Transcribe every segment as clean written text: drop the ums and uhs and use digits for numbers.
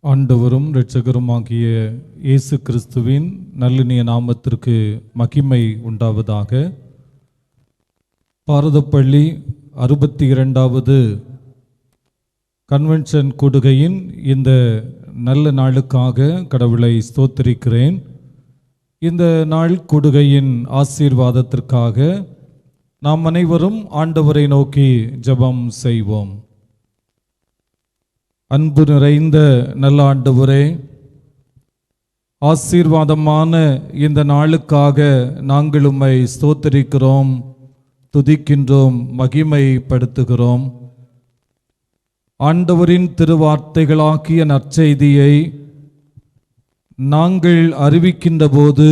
ஆண்டவரும் இரட்சகருமாகிய இயேசு கிறிஸ்துவின் நல்லினிய நாமத்திற்கு மகிமை உண்டாவதாக. பாரதப்பள்ளி 62வது கன்வென்ஷன் கூடுகையின் இந்த நல்ல நாளுக்காக கடவுளை ஸ்தோத்திரிக்கிறேன். இந்த நாள் கூடுகையின் ஆசீர்வாதத்திற்காக நாம் அனைவரும் ஆண்டவரை நோக்கி ஜெபம் செய்வோம். அன்பு நிறைந்த நல்ல ஆண்டவரே, ஆசீர்வாதமான இந்த நாளுக்காக நாங்கள் உம்மை ஸ்தோத்திரிக்கிறோம், துதிக்கின்றோம், மகிமைப்படுத்துகிறோம். ஆண்டவரின் திருவார்த்தைகளாகிய நற்செய்தியை நாங்கள் அறிவிக்கின்ற போது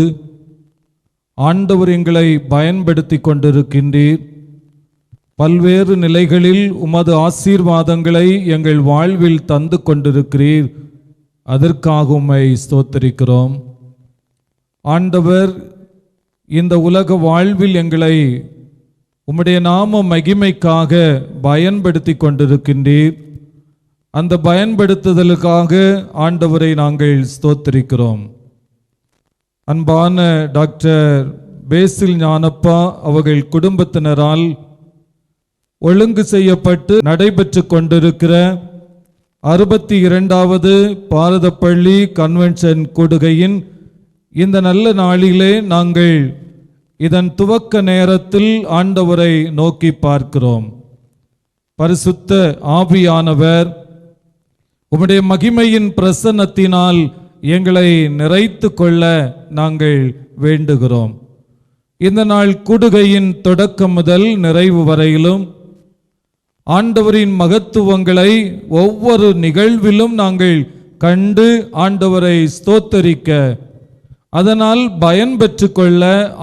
ஆண்டவர் எங்களை பயன்படுத்தி கொண்டிருக்கின்றீர். பல்வேறு நிலைகளில் உமது ஆசீர்வாதங்களை எங்கள் வாழ்வில் தந்து கொண்டிருக்கிறீர். அதற்காக உம்மை ஸ்தோத்திரிக்கிறோம். ஆண்டவர், இந்த உலக வாழ்வில் எங்களை உம்முடைய நாம மகிமைக்காக பயன்படுத்தி கொண்டிருக்கின்றீர். அந்த பயன்படுத்துதலுக்காக ஆண்டவரை நாங்கள் ஸ்தோத்திரிக்கிறோம். அன்பான டாக்டர் பேசில் ஞானப்பா அவர்கள் குடும்பத்தினரால் ஒழுங்கு செய்யப்பட்டு நடைபெற்று கொண்டிருக்கிற 62வது பாரதப்பள்ளி கன்வென்ஷன் கூடுகையின் இந்த நல்ல நாளிலே நாங்கள் இதன் துவக்க நேரத்தில் ஆண்டவரை நோக்கி பார்க்கிறோம். பரிசுத்த ஆவியானவர் உம்முடைய மகிமையின் பிரசன்னத்தினால் எங்களை நிறைத்து கொள்ள நாங்கள் வேண்டுகிறோம். இந்த நாள் கூடுகையின் தொடக்கம் முதல் நிறைவு வரையிலும் ஆண்டவரின் மகத்துவங்களை ஒவ்வொரு நிகழ்விலும் நாங்கள் கண்டு ஆண்டவரை ஸ்தோத்தரிக்க, அதனால் பயன் பெற்று கொள்ள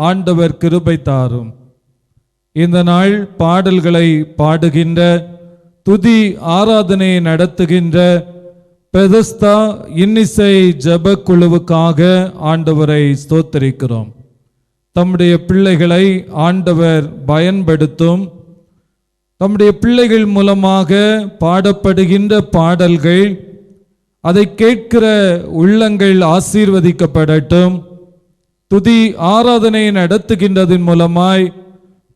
ஆண்டவர் கிருபை தாரும். இந்த நாள் பாடல்களை பாடுகின்ற, துதி ஆராதனையை நடத்துகின்ற பெதஸ்தா இன்னிசை ஜெப குழுவுக்காக ஆண்டவரை ஸ்தோத்தரிக்கிறோம். தம்முடைய பிள்ளைகளை ஆண்டவர் பயன்படுத்தும். தம்முடைய பிள்ளைகள் மூலமாக பாடப்படுகின்ற பாடல்கள், அதை கேட்கிற உள்ளங்கள் ஆசீர்வதிக்கப்படட்டும். துதி ஆராதனை நடத்துகின்றதன் மூலமாய்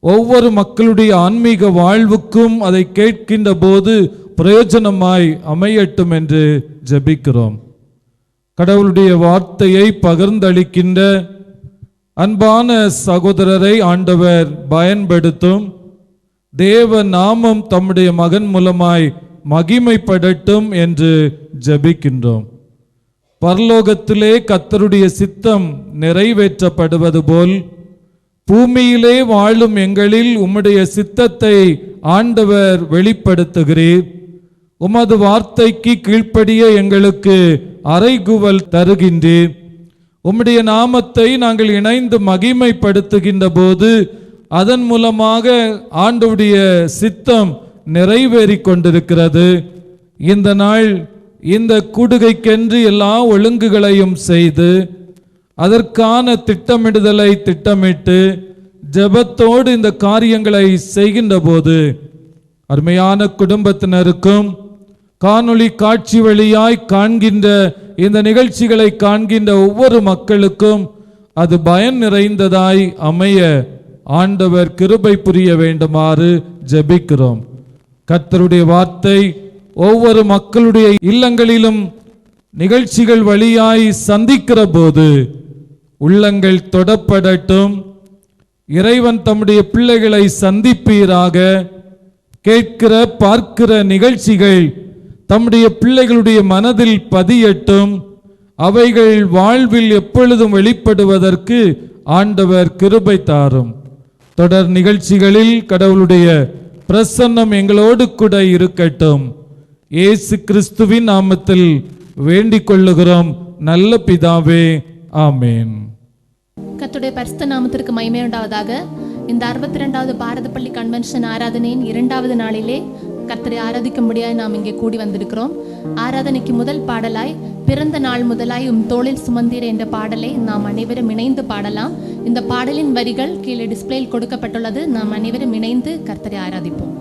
ஒவ்வொரு மக்களுடைய ஆன்மீக வாழ்வுக்கும் அதை கேட்கின்ற போது பிரயோஜனமாய் அமையட்டும் என்று ஜெபிக்கிறோம். கடவுளுடைய வார்த்தையை பகிர்ந்தளிக்கின்ற அன்பான சகோதரரை ஆண்டவர் பயன்படுத்தும். தேவ நாமம் தம்முடைய மகன் மூலமாய் மகிமைப்படட்டும் என்று ஜெபிக்கின்றோம். பரலோகத்திலே கர்த்தருடைய சித்தம் நிறைவேற்றப்படுவது போல் பூமியிலே வாழும் எங்களில் உம்முடைய சித்தத்தை ஆண்டவர் வெளிப்படுத்துகிறீர். உமது வார்த்தைக்கு கீழ்ப்படிய எங்களுக்கு அறைகூவல் தருகின்றீர். உம்முடைய நாமத்தை நாங்கள் இணைந்து மகிமைப்படுத்துகின்ற போது அதன் மூலமாக ஆண்டவருடைய சித்தம் நிறைவேறி கொண்டிருக்கிறது. இந்த நாள் இந்த கூடுகைக்கென்று எல்லா ஒழுங்குகளையும் செய்து அதற்கான திட்டமிடுதலை திட்டமிட்டு ஜெபத்தோடு இந்த காரியங்களை செய்கின்ற போது அருமையான குடும்பத்தினருக்கும் காணொளி காட்சி வழியாய் காண்கின்ற இந்த நிகழ்ச்சிகளை காண்கின்ற ஒவ்வொரு மக்களுக்கும் அது பயன் நிறைந்ததாய் அமைய ஆண்டவர் கிருபை புரிய வேண்டுமாறு ஜெபிக்கிறோம். கர்த்தருடைய வார்த்தை ஒவ்வொரு மக்களுடைய இல்லங்களிலும் நிகழ்ச்சிகள் வழியாய் சந்திக்கிற போது உள்ளங்கள் தொடப்படட்டும். இறைவன் தம்முடைய பிள்ளைகளை சந்திப்பீராக. கேட்கிற பார்க்கிற நிகழ்ச்சிகள் தம்முடைய பிள்ளைகளுடைய மனதில் பதியட்டும். அவைகள் வாழ்வில் எப்பொழுதும் வெளிப்படுவதற்கு ஆண்டவர் கிருபை தாரும். தொடர் நிகழ்ச்சிகளில் கடவுளுடைய பிரசன்னம் எங்களோடு கூட இருக்கட்டும். இயேசு கிறிஸ்துவின் நாமத்தில் வேண்டிக் கொள்ளுகிறோம் நல்ல பிதாவே, ஆமேன். கர்த்தருடைய பரிசுத்த நாமத்திற்கு மகிமை உண்டாவதாக. இந்த 62வது பாரதப்பள்ளி கன்வென்ஷன் ஆராதனையின் 2வது நாளிலே கர்த்தரை ஆராதிக்கும்படியாய் நாம் இங்கே கூடி வந்திருக்கிறோம். ஆராதனைக்கு முதல் பாடலாய் பிறந்த நாள் முதலாய் தோளில் சுமந்தீர் என்ற பாடலை நாம் அனைவரும் இணைந்து பாடலாம். இந்த பாடலின் வரிகள் கீழே டிஸ்பிளேயில் கொடுக்கப்பட்டுள்ளது. நாம் அனைவரும் இணைந்து கர்த்தரை ஆராதிப்போம்.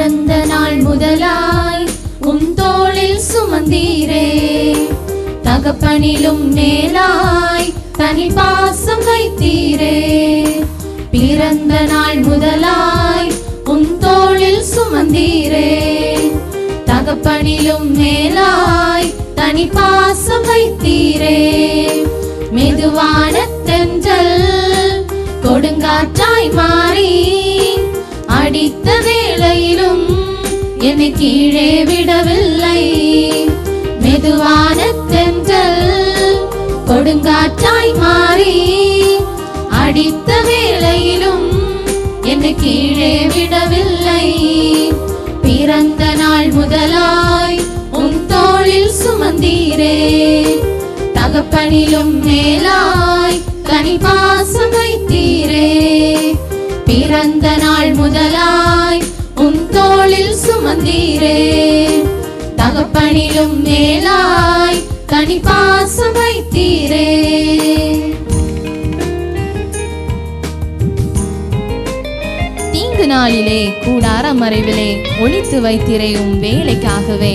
பிறந்த நாள் முதலாய் உம் தோளில் சுமந்தீரே, தகப்பனிலும் மேலாய் தனி பாசம் வைத்தீரே. பிறந்த நாள் முதலாய் உம் தோளில் சுமந்தீரே, தகப்பனிலும் மேலாய் தனி பாசம் வைத்தீரே. மெதுவான தென்றல் கொடுங்காற்றாய் மாறி அடித்த வேளையிலும் என்னை கீழே விடவில்லை. மெதுவான தென்றல் கொடுங்காற்றாய் மாறி அடித்த வேளையிலும் என்னை கீழே விடவில்லை. பிறந்த நாள் முதலாய் உம் தோளில் சுமந்தீரே, தகப்பனிலும் மேலாய் தனி பாசம் வைத்தீரே. பிறந்த நாள் முதலாய் உம் தோளில் சுமந்தீரே, தகப்பனிலும் மேலாய் தனி பாசம் வைத்தீரே. தீங்கு நாளிலே கூடார மறைவிலே ஒளித்து வைத்தீரே உம் வேலைக்காகவே.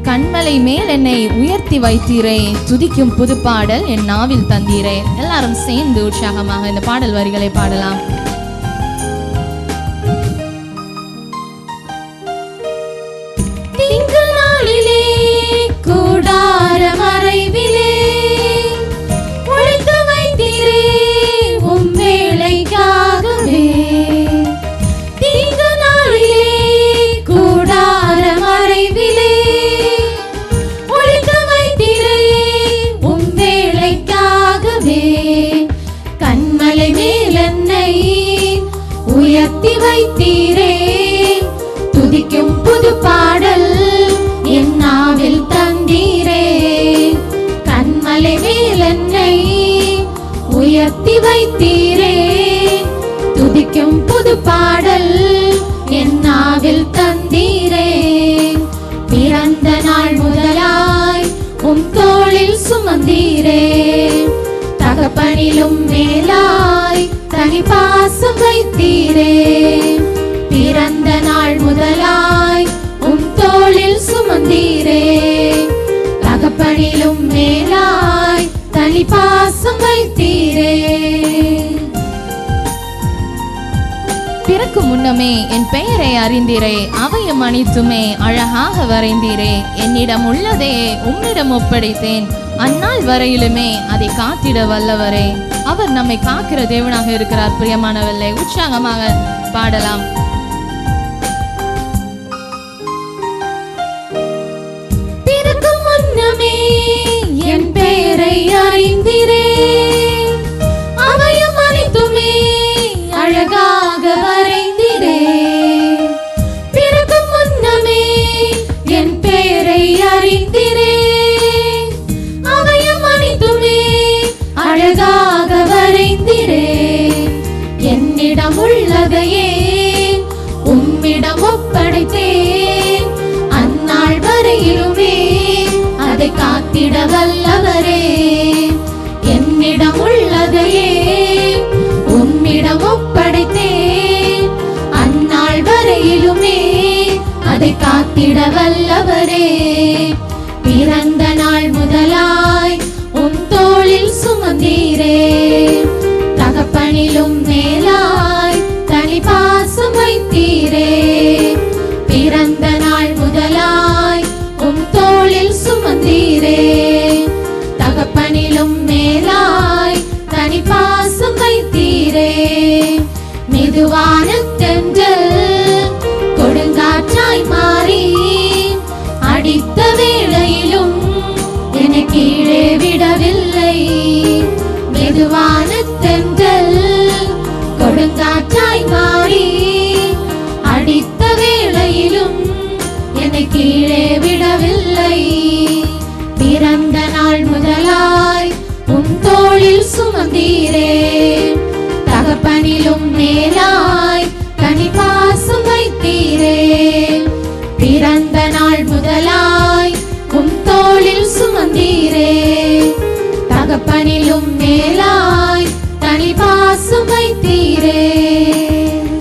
கண்மலை மேல் என்னை உயர்த்தி வைத்தீரே, துதிக்கும் புது பாடல் என் நாவில் தந்தீரே. எல்லாரும் சேர்ந்து உற்சாகமாக இந்த பாடல் வரிகளை பாடலாம். தீங்கு நாளிலே கூடார மறைவிலே ஒளித்து வைத்தீரே உம் வேலைக்காகவே. தீங்கு நாளிலே கூடார மறைவிலே ஒளித்து வைத்தீரே உம் வேலைக்காகவே. கண்மலை மேல் என்னை உயர்த்தி வைத்தீரே, துதிக்கும் புது பாடல் என் நாவில் தந்தீரே. கண்மலை மேல் என்னை உயர்த்தி வைத்தீரே, துதிக்கும் புது பாடல் என் நாவில் தந்தீரே. பிறந்த நாள் முதலாய் உம் தோளில் சுமந்தீரே, தகப்பனிலும் மேலாய் தனி பாசம் வைத்தீரே. பிறந்த நாள் முதலாய் உம் தோளில் சுமந்தீரே, தகப்பனிலும் மேலாய் தனி பாசம் வைத்தீரே. பிறக்கும் முன்னமே என் பெயரை அறிந்தீரே, அவையும் அனைத்துமே அழகாக வரைந்தீரே. என்னிடம் உள்ளதே உம்மிடம் ஒப்படைத்தேன், அந்நாள் வரையிலுமே அதை காத்திட வல்லவரே. அவர் நம்மை காக்கிற தேவனாக இருக்கிறார். பிரியமானவர்களே, உற்சாகமாக பாடலாம். பிறக்கும் முன்னமே என் பெயரை அறிந்தீரே, அவையும் அனைத்துமே அழகாக வரைந்தீரே. பிறக்கும் முன்னமே என் பெயரை அறிந்தீரே, அவையும் அனைத்துமே அழகாக வரைந்தீரே. என்னிடம் உள்ளதையே உம்மிடம் ஒப்படைத்தேன், அந்நாள் வரையிலுமே அதை காத்திட வல்லவரே. என்னிடம் உள்ளதையே உம்மிடம் ஒப்படைத்தேன், அந்நாள் வரையிலுமே அதை காத்திட வல்லவரே. பிறந்த நாள் முதலாய் உம் தோளில் சுமந்தீரே, தகப்பனிலும் மேலாய் தனி பாசம் வைத்தீரே. பிறந்த நாள் முதலாய் உம் தோளில் சுமந்தீரே, தகப்பனிலும் மேலாய் தனி பாசம் வைத்தீரே. மெதுவான தென்றல் கொடுங்காற்றாய் மாறி அடித்த வேளையிலும் என்னை கீழே விடவில்லை. மெதுவான தென்றல் கொடுங்காற்றாய் மாறி அடித்த வேளையிலும் என்னை கீழே விடவில்லை. பிறந்த நாள் முதலாய் உம் தோளில் சுமந்தீரே, தகப்பனிலும் மேலாய் தனி பாசம் வைத்தீரே. பிறந்த நாள் முதலாய் உம் தோளில் சுமந்தீரே, தகப்பனிலும் மேலாய் தனி பாசம் வைத்தீரே.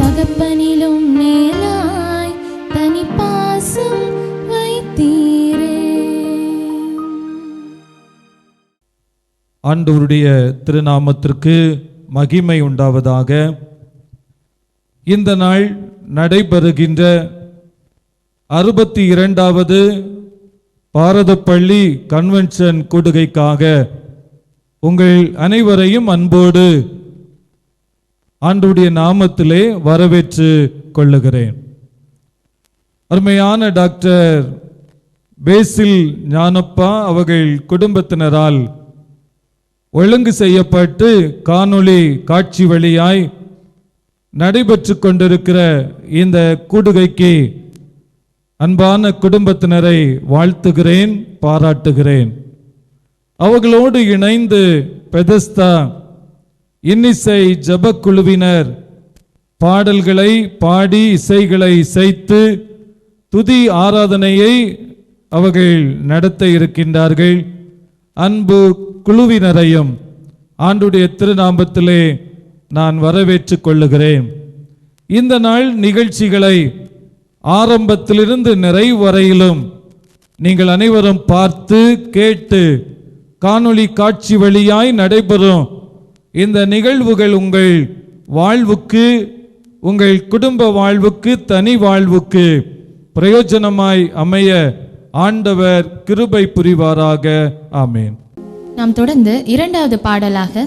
தகப்பனிலும் மேலாய் தனி ஆண்டவருடைய திருநாமத்திற்கு மகிமை உண்டாவதாக. இந்த நாள் நடைபெறுகின்ற 62வது பாரதப்பள்ளி கன்வென்ஷன் கூடுகைக்காக உங்கள் அனைவரையும் அன்போடு ஆண்டவருடைய நாமத்திலே வரவேற்று கொள்ளுகிறேன். அருமையான டாக்டர் பேசில் ஞானப்பா அவர்கள் குடும்பத்தினரால் ஒழுங்கு செய்யப்பட்டு காணொளி காட்சி வழியாய் நடைபெற்று கொண்டிருக்கிற இந்த கூடுகைக்கு அன்பான குடும்பத்தினரை வாழ்த்துகிறேன், பாராட்டுகிறேன். அவர்களோடு இணைந்து பெதஸ்தா இன்னிசை ஜபக்குழுவினர் பாடல்களை பாடி இசைகளை இசைத்து துதி ஆராதனையை அவர்கள் நடத்த இருக்கின்றார்கள். அன்பு குழுவினரையும் ஆண்டுடைய திருநாமத்திலே நான் வரவேற்றுக் கொள்ளுகிறேன். இந்த நாள் நிகழ்ச்சிகளை ஆரம்பத்திலிருந்து நிறைவு வரையிலும் நீங்கள் அனைவரும் பார்த்து கேட்டு காணொளி காட்சி வழியாய் நடைபெறும் இந்த நிகழ்வுகள் உங்கள் வாழ்வுக்கு, உங்கள் குடும்ப வாழ்வுக்கு, தனி வாழ்வுக்கு பிரயோஜனமாய் அமைய ஆண்டவர் கிருபை புரிவாராக. ஆமேன். நாம் தொடர்ந்து 2வது பாடலாக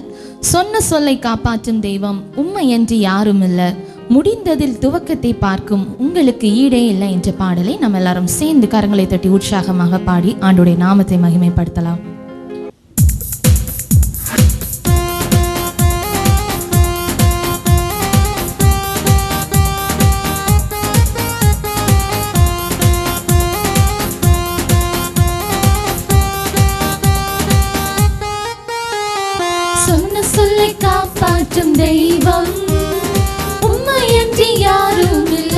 சொன்ன சொல்லை காப்பாற்றும் தெய்வம் உம்மையன்றி யாரும் இல்ல, முடிந்ததில் துவக்கத்தை பார்க்கும் உங்களுக்கு ஈடே இல்லை என்ற பாடலை நாம் எல்லாரும் சேர்ந்து கரங்களை தட்டி உற்சாகமாக பாடி ஆண்டுடைய நாமத்தை மகிமைப்படுத்தலாம். சொன்ன சொல்லை காப்பாற்றும் தெய்வம் உம்மையன்றி யாரும் இல்ல,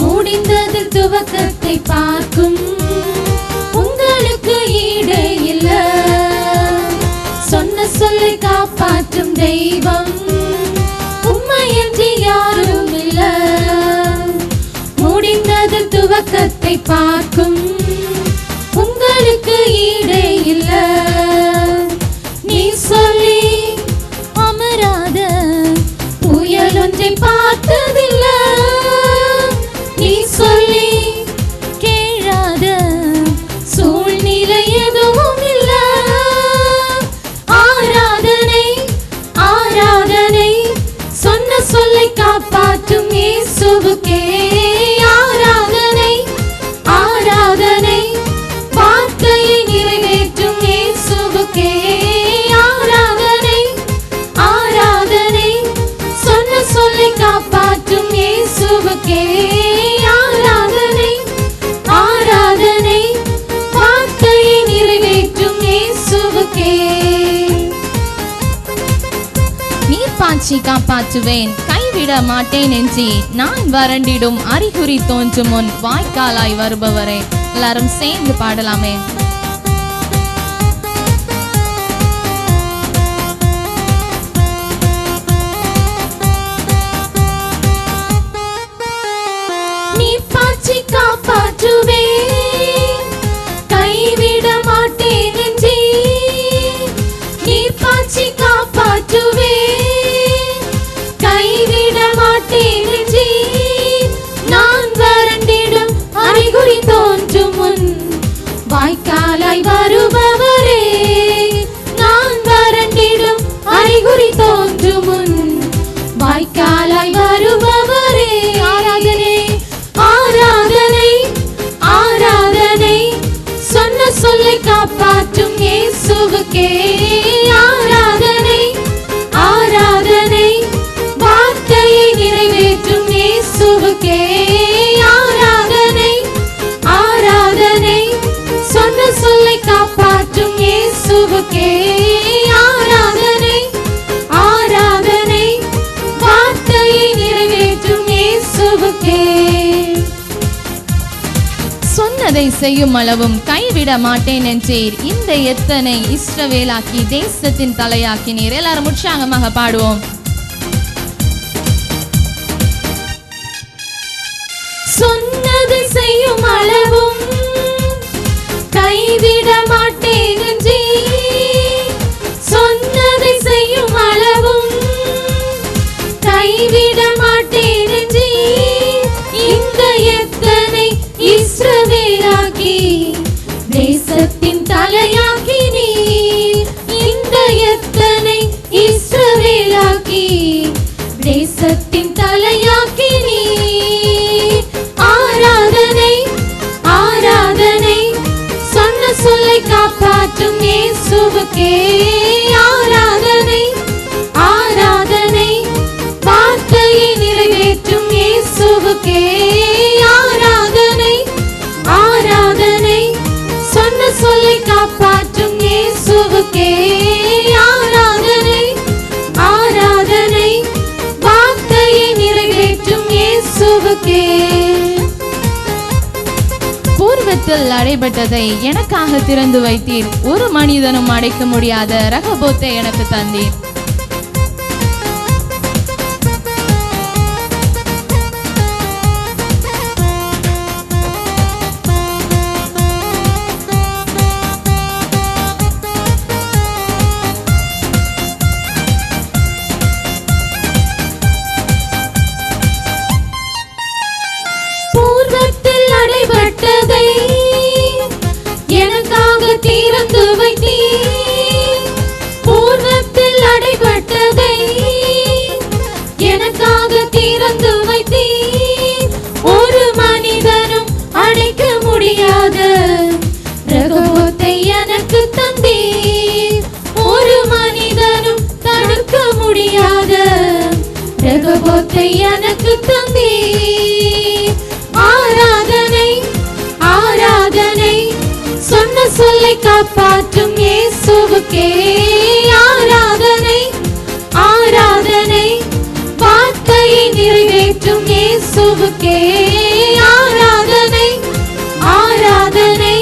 முடிந்ததில் துவக்கத்தை பார்க்கும் உங்களுக்கு ஈடே இல்ல. சொன்ன சொல்லை காப்பாற்றும் தெய்வம் உம்மையன்றி யாரும் இல்ல, முடிந்ததில் துவக்கத்தை பார்க்கும் உங்களுக்கு ஈடே இல்ல. நீ சொல்லி அமராத புயல் ஒன்றை பார்த்ததில்ல, நீ சொல்லி கேளாத சூழ்நிலை எதுவும் இல்ல. ஆராதனை ஆராதனை சொன்ன சொல்லை காப்பாற்றும் இயேசுவுக்கே. ஆராதனை ஆராதனை வார்த்தையை நிறைவேற்றும் இயேசுவுக்கே. ஆராதனை ஆராதனை சொன்ன சொல்லை காப்பாற்றும் இயேசுவுக்கே. ஆராதனை ஆராதனை வார்த்தையை நிறைவேற்றும் இயேசுவுக்கே. நீர் பாய்ச்சி காப்பாற்றுவேன், கைவிட மாட்டேன் என்று நான் வறண்டிடும் அறிகுறி தோன்றும் முன் வாய்க்காலாய் வருபவரே. எல்லாரும் சேர்ந்து பாடலாமே. நீர் பாய்ச்சி காப்பாற்றுவேன், கைவிட மாட்டேன் என்றே. நீர் பாய்ச்சி காப்பாற்றுவேன், கைவிட மாட்டேன் என்றே. நான் வறண்டிடும் அறிகுறி தோன்றும் முன் வாய்க்காலாய் வருபவரே. நான் வறண்டிடும் அறிகுறி தோன்றும் முன் வாய்க்காலாய் வருபவரே. ஆராதனை ஆராதனை ஆராதனை சொன்ன சொல்லை காப்பாற்றும் இயேசுவுக்கே. ஆராதனை ஆராதனை வார்த்தையை நிறைவேற்றும் இயேசுவுக்கே. ஆராதனை ஆராதனை சொன்ன சொல்லை காப்பாற்றும் இயேசுவுக்கே. ஆராதனை ஆராதனை வார்த்தையை நிறைவேற்றும் இயேசுவுக்கே. சொன்னதை செய்யும் அளவும் கைவிட மாட்டேன் என்றீர், இந்த எத்தனை இஸ்ரவேலாக்கி தேசத்தின் தலையாக்கினீர். எல்லாரும் உற்சாகமாக பாடுவோம். சொன்னதை செய்யும் அளவும் கைவிட மாட்டேன் என்றீர், கைவிட மாட்டேன் என்றீர். இந்த எத்தனை இஸ்ரவேலாக்கி தேசத்தின் தலையாக்கி நீர். இந்த எத்தனை இஸ்ரவேலாக்கி தேசத்தின் தலையாக்கி நீர். ஆராதனை ஆராதனை சொன்ன சொல்லை காப்பாற்றும் இயேசுவுக்கே. ஆராதனை ஆராதனை வார்த்தையை நிறைவேற்றும் இயேசுவுக்கே. ஆராதனை ஆராதனை சொன்ன சொல்லை காப்பாற்றும் இயேசுவுக்கே. ஆராதனை ஆராதனை வார்த்தையை நிறைவேற்றும் இயேசுவுக்கே. பூர்வத்தில் அடைபட்டதை எனக்காக திறந்து வைத்தீர். ஒரு மனிதனும் அடைக்க முடியாத ரகபோத்தை எனக்கு தந்தீர். பூர்வத்தில் அடைபட்டதை எனக்காக திறந்து வைத்தீர். பூர்வத்தில் அடைபட்டதை எனக்காக திறந்து வைத்தீர். ஒரு மனிதனும் அடைக்க முடியாத ரகபோத்தை எனக்கு தந்தீர். ஒரு மனிதனும் தடுக்க முடியாத ரகபோத்தை எனக்கு தந்தீர். ஆராதனை ஆராதனை சொன்ன சொல்லை காப்பாற்றும் இயேசுவுக்கே. ஆராதனை ஆராதனை வார்த்தையை நிறைவேற்றும் இயேசுவுக்கே. ஆராதனை ஆராதனை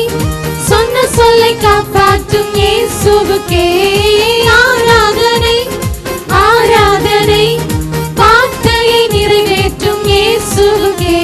சொன்ன சொல்லை காப்பாற்றும் இயேசுவுக்கே. ஆராதனை ஆராதனை வார்த்தையை நிறைவேற்றும் இயேசுவுக்கே.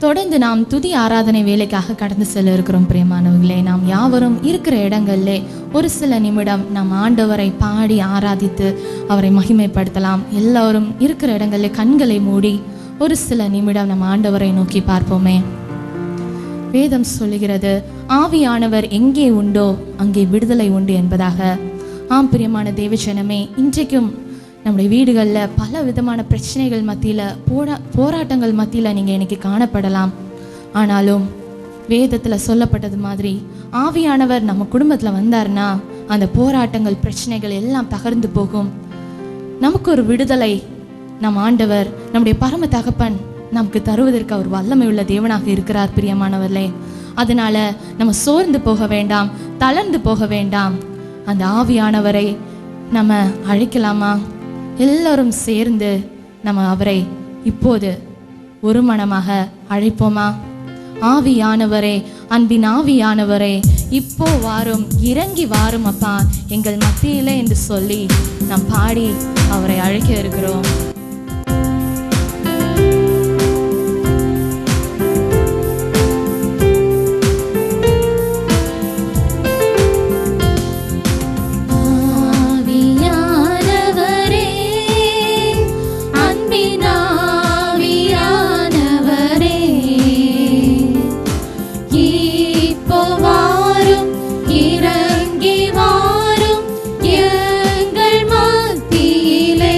தொடர்ந்து நாம் துதி ஆராதனை வேலைக்காக கடந்து செல்ல இருக்கிறோம். பிரியமானவர்களே, நாம் யாவரும் இருக்கிற இடங்களிலே ஒரு சில நிமிடம் நாம் ஆண்டவரை பாடி ஆராதித்து அவரை மகிமைப்படுத்தலாம். எல்லோரும் இருக்கிற இடங்களிலே கண்களை மூடி ஒரு சில நிமிடம் நம் ஆண்டவரை நோக்கி பார்ப்போமே. வேதம் சொல்லுகிறது, ஆவியானவர் எங்கே உண்டோ அங்கே விடுதலை உண்டு என்பதாக. ஆம் பிரியமான தேவஜனமே, இன்றைக்கும் நம்முடைய வீடுகளில் பல விதமான பிரச்சனைகள் மத்தியில் போராட்டங்கள் மத்தியில் நீங்கள் இன்னைக்கு காணப்படலாம். ஆனாலும் வேதத்தில் சொல்லப்பட்டது மாதிரி ஆவியானவர் நம்ம குடும்பத்தில் வந்தார்னா அந்த போராட்டங்கள் பிரச்சனைகள் எல்லாம் தகர்ந்து போகும். நமக்கு ஒரு விடுதலை நம் ஆண்டவர் நம்முடைய பரம தகப்பன் நமக்கு தருவதற்கு அவர் வல்லமை உள்ள தேவனாக இருக்கிறார். பிரியமானவர்களே, அதனால நம்ம சோர்ந்து போக வேண்டாம், தளர்ந்து போக வேண்டாம். அந்த ஆவியானவரை நம்ம அழைக்கலாமா? எல்லாரும் சேர்ந்து நம்ம அவரை இப்போது ஒரு மனமாக அழைப்போமா? ஆவியானவரே, அன்பின் ஆவியானவரே, இப்போ வாரும், இறங்கி வாரும் அப்பா எங்கள் மத்தியிலே என்று சொல்லி நாம் பாடி அவரை அழைக்க இருக்கிறோம். இறங்கி வாரும் எங்கள் மத்தியிலே.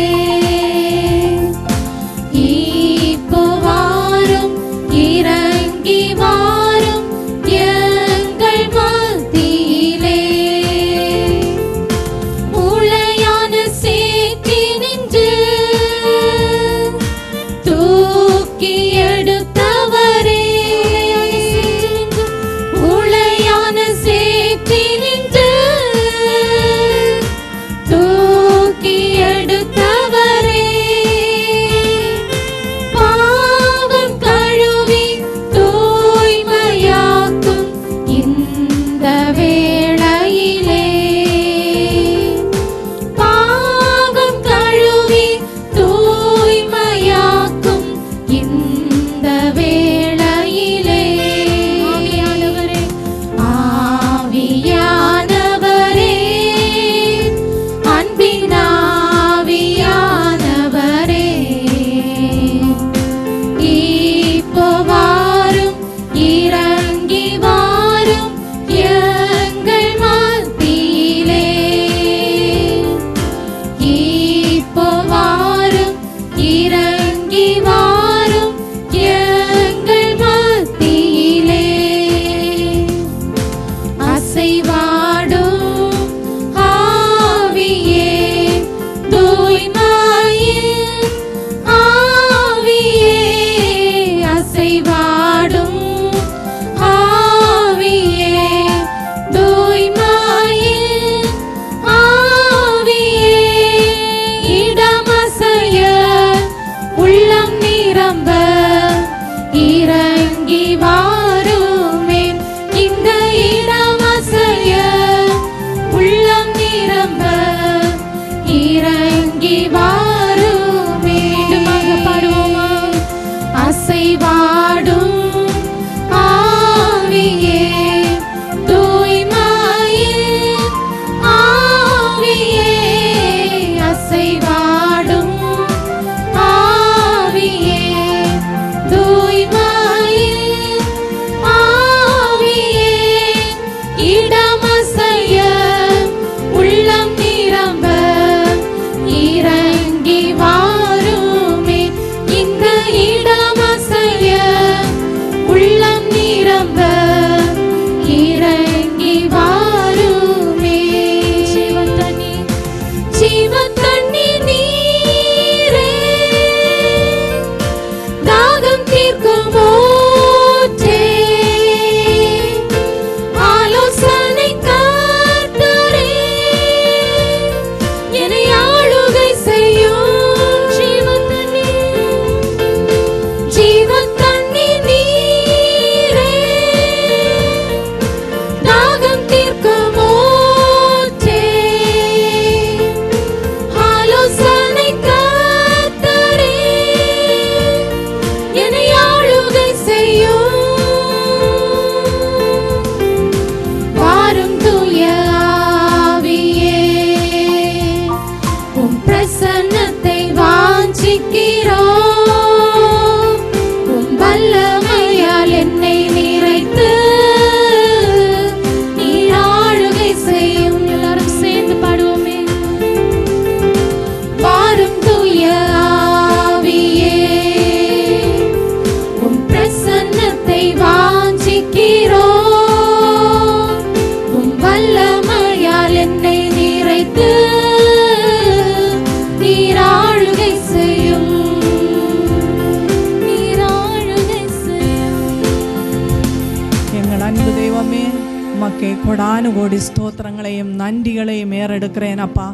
கோடி ஸ்தோத்திரங்களையும் நன்றிகளையும் ஏறெடுக்கிறேன் அப்பா.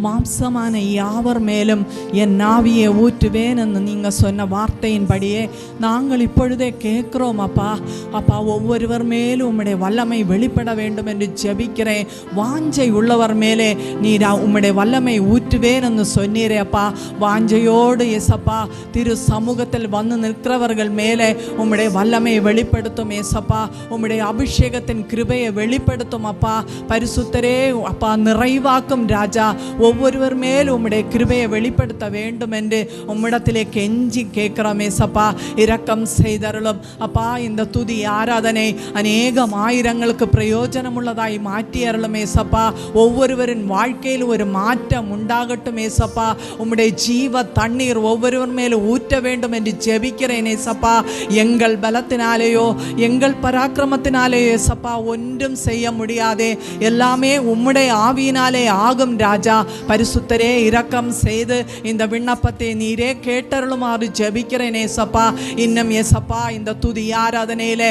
மாம்சமான யாவர் மேலும் என் நாவியை ஊற்றுவேன் என்று நீங்கள் சொன்ன வார்த்தையின்படியே நாங்கள் இப்பொழுதே கேட்குறோம் அப்பா. அப்பா, ஒவ்வொருவர் மேலும் உம்முடைய வல்லமை வெளிப்பட வேண்டும் என்று ஜெபிக்கிறேன். வாஞ்சை உள்ளவர் மேலே நீர் உம்முடைய வல்லமை ஊற்றுவேன் என்று சொன்னீரே அப்பா. வாஞ்சையோடு ஏசப்பா திரு சமூகத்தில் வந்து நிற்கிறவர்கள் மேலே உம்முடைய வல்லமையை வெளிப்படுத்தும் ஏசப்பா. உம்முடைய அபிஷேகத்தின் கிருபையை வெளிப்படுத்தும் அப்பா. பரிசுத்தரே அப்பா, நிறைவாக்கும் ராஜா. ஒவ்வொருவர் மேல் உம்முடைய கிருபையை வெளிப்படுத்த வேண்டும் என்று உம்மிடத்திலே கெஞ்சி கேட்கிறோம் ஏசப்பா. இரக்கம் செய்தருளும் அப்பா. இந்த துதி ஆராதனை அநேகம் ஆயிரங்களுக்கு பிரயோஜனம் உள்ளதாய் மாற்றி அருளும் ஏசப்பா. ஒவ்வொருவரின் வாழ்க்கையில் ஒரு மாற்றம் உண்டாகட்டும் ஏசப்பா. உம்முடைய ஜீவ தண்ணீர் ஒவ்வொருவர் மேலும் ஊற்ற வேண்டும் என்று ஜெபிக்கிறேன் ஏசப்பா. எங்கள் பலத்தினாலேயோ எங்கள் பராக்கிரமத்தினாலேயோ ஏசப்பா ஒன்றும் செய்ய முடியாதே. எல்லாமே உம்முடைய ஆவியினாலே ஆகும் ராஜா. பரிசுத்தரே, இரக்கம் செய்து இந்த விண்ணப்பத்தை நீரே கேட்டருளுமாறு ஜெபிக்கிறேன் ஏசப்பா. இன்னும் ஏசப்பா இந்த துதி ஆராதனையிலே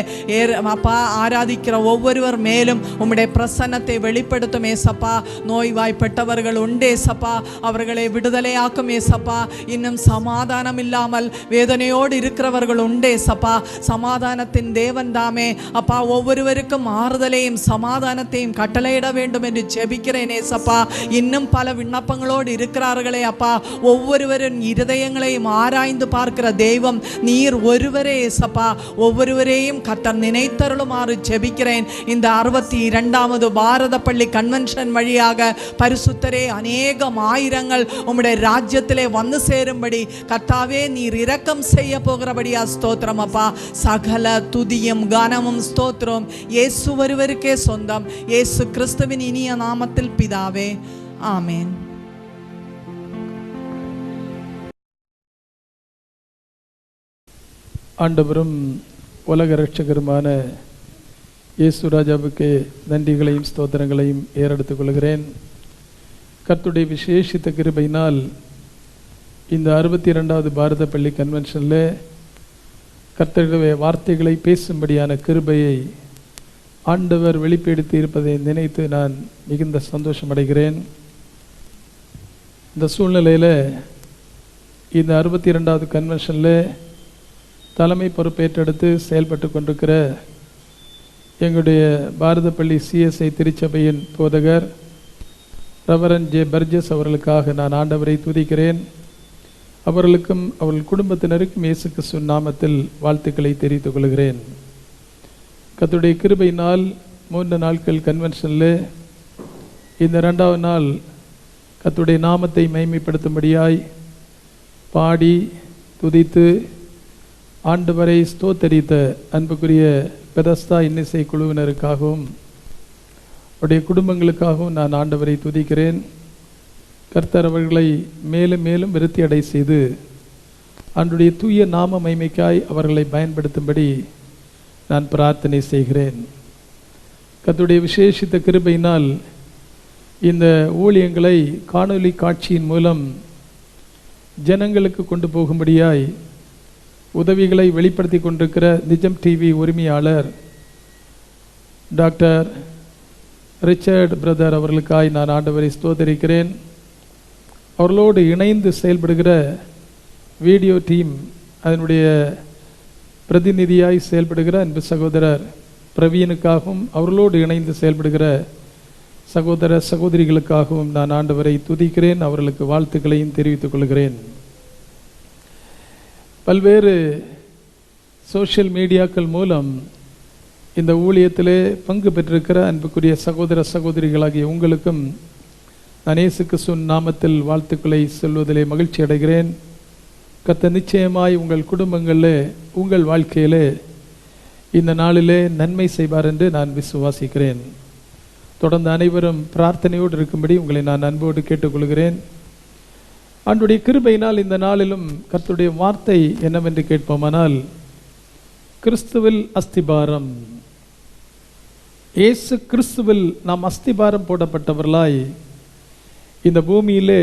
அப்பா ஆராதிக்கிற ஒவ்வொருவர் மேலும் உம்முடைய பிரசன்னத்தை வெளிப்படுத்தும் ஏசப்பா. நோய்வாய்ப்பட்டவர்கள் உண்டு ஏசப்பா, அவர்களை விடுதலையாக்கும் ஏசப்பா. இன்னும் சமாதானம் இல்லாமல் வேதனையோடு இருக்கிறவர்கள் உண்டு ஏசப்பா. சமாதானத்தின் தேவன் தாமே அப்பா ஒவ்வொருவருக்கும் ஆறுதலையும் சமாதானத்தையும் கட்டளையிட வேண்டும் என்று ஜெபிக்கிறேன் ஏசப்பா. இன்னும் பல விண்ணப்பங்களோடு இருக்கிறார்களே அப்பா. ஒவ்வொருவரின் இருதயங்களையும் ஆராய்ந்து பார்க்கிற தெய்வம் நீர் ஒருவரே ஏசப்பா. ஒவ்வொருவரையும் கர்த்தர் நினைத்தருளுமாறு ஜெபிக்கிறேன். இந்த 62வது பாரத பள்ளி கன்வென்ஷன் வழியாக பரிசுத்தரே அநேகம் ஆயிரங்கள் உம்முடைய ராஜ்யத்திலே வந்து சேரும்படி கர்த்தாவே நீர் இரக்கம் செய்ய போகிறபடியா ஸ்தோத்திரம் அப்பா. சகல துதியும் கனமும் ஸ்தோத்திரம் இயேசு ஒருவருக்கே சொந்தம். இயேசு கிறிஸ்துவின் இனிய நாமத்தில் பிதாவே, ஆமென். ஆண்டவரும் உலக இரட்சகருமான இயேசு ராஜாவுக்கு நன்றிகளையும் ஸ்தோத்திரங்களையும் ஏறெடுத்துக் கொள்கிறேன். கர்த்தருடைய விசேஷித்த கிருபையினால் இந்த 62வது பாரத பள்ளி கன்வென்ஷனில் கர்த்தருடைய வார்த்தைகளை பேசும்படியான கிருபையை ஆண்டவர் வெளிப்படுத்தி இருப்பதை நினைத்து நான் மிகுந்த சந்தோஷம் அடைகிறேன். இந்த சூழ்நிலையில் இந்த 62வது கன்வென்ஷனில் தலைமை பொறுப்பேற்றெடுத்து செயல்பட்டு கொண்டிருக்கிற எங்களுடைய பாரத பள்ளி சிஎஸ்ஐ திருச்சபையின் போதகர் ரெவரண்ட் ஜே பர்ஜஸ் அவர்களுக்காக நான் ஆண்டவரை துதிக்கிறேன். அவர்களுக்கும் அவர்கள் குடும்பத்தினருக்கும் இயேசு கிறிஸ்துவின் நாமத்தில் வாழ்த்துக்களை தெரிவித்துக் கொள்கிறேன். கர்த்தருடைய கிருபையினால் 3 நாட்கள் கன்வென்ஷனில் இந்த 2வது நாள் கர்த்தருடைய நாமத்தை மகிமைப்படுத்தும்படியாய் பாடி துதித்து ஆண்டவரை ஸ்தோத்தரித்த அன்புக்குரிய பெதஸ்தா இன்னிசை குழுவினருக்காகவும் அவருடைய குடும்பங்களுக்காகவும் நான் ஆண்டவரை துதிக்கிறேன். கர்த்தர் அவர்களை மேலும் மேலும் விருத்தி அடை செய்து ஆண்டுடைய தூய நாம மகிமைக்காய் அவர்களை பயன்படுத்தும்படி நான் பிரார்த்தனை செய்கிறேன். கர்த்தருடைய விசேஷித்த கிருபையினால் இந்த ஊழியங்களை காணொளி காட்சியின் மூலம் ஜனங்களுக்கு கொண்டு போகும்படியாய் உதவிகளை வெளிப்படுத்தி கொண்டிருக்கிற நிஜம் டிவி உரிமையாளர் டாக்டர் ரிச்சர்ட் பிரதர் அவர்களுக்காய் நான் ஆண்டவரை ஸ்தோத்தரிக்கிறேன். அவர்களோடு இணைந்து செயல்படுகிற வீடியோ டீம் அதனுடைய பிரதிநிதியாய் செயல்படுகிற அன்பு சகோதரர் பிரவீனுக்காகவும் அவர்களோடு இணைந்து செயல்படுகிற சகோதர சகோதரிகளுக்காகவும் நான் ஆண்டவரை துதிக்கிறேன். அவர்களுக்கு வாழ்த்துக்களையும் தெரிவித்துக் கொள்கிறேன். பல்வேறு சோஷியல் மீடியாக்கள் மூலம் இந்த ஊழியத்திலே பங்கு பெற்றிருக்கிற அன்புக்குரிய சகோதர சகோதரிகளாகிய உங்களுக்கும் நான் இயேசு கிறிஸ்துவின் நாமத்தில் வாழ்த்துக்களை சொல்வதிலே மகிழ்ச்சி அடைகிறேன். கர்த்தர் நிச்சயமாய் உங்கள் குடும்பங்களில் உங்கள் வாழ்க்கையிலே இந்த நாளிலே நன்மை செய்வார் என்று நான் விசுவாசிக்கிறேன். தொடர்ந்து அனைவரும் பிரார்த்தனையோடு இருக்கும்படி உங்களை நான் அன்போடு கேட்டுக்கொள்கிறேன். ஆண்டவருடைய கிருபையினால் இந்த நாளிலும் கர்த்தருடைய வார்த்தை என்னவென்று கேட்போமானால், கிறிஸ்துவில் அஸ்திபாரம். இயேசு கிறிஸ்துவில் நாம் அஸ்திபாரம் போடப்பட்டவர்களாய் இந்த பூமியிலே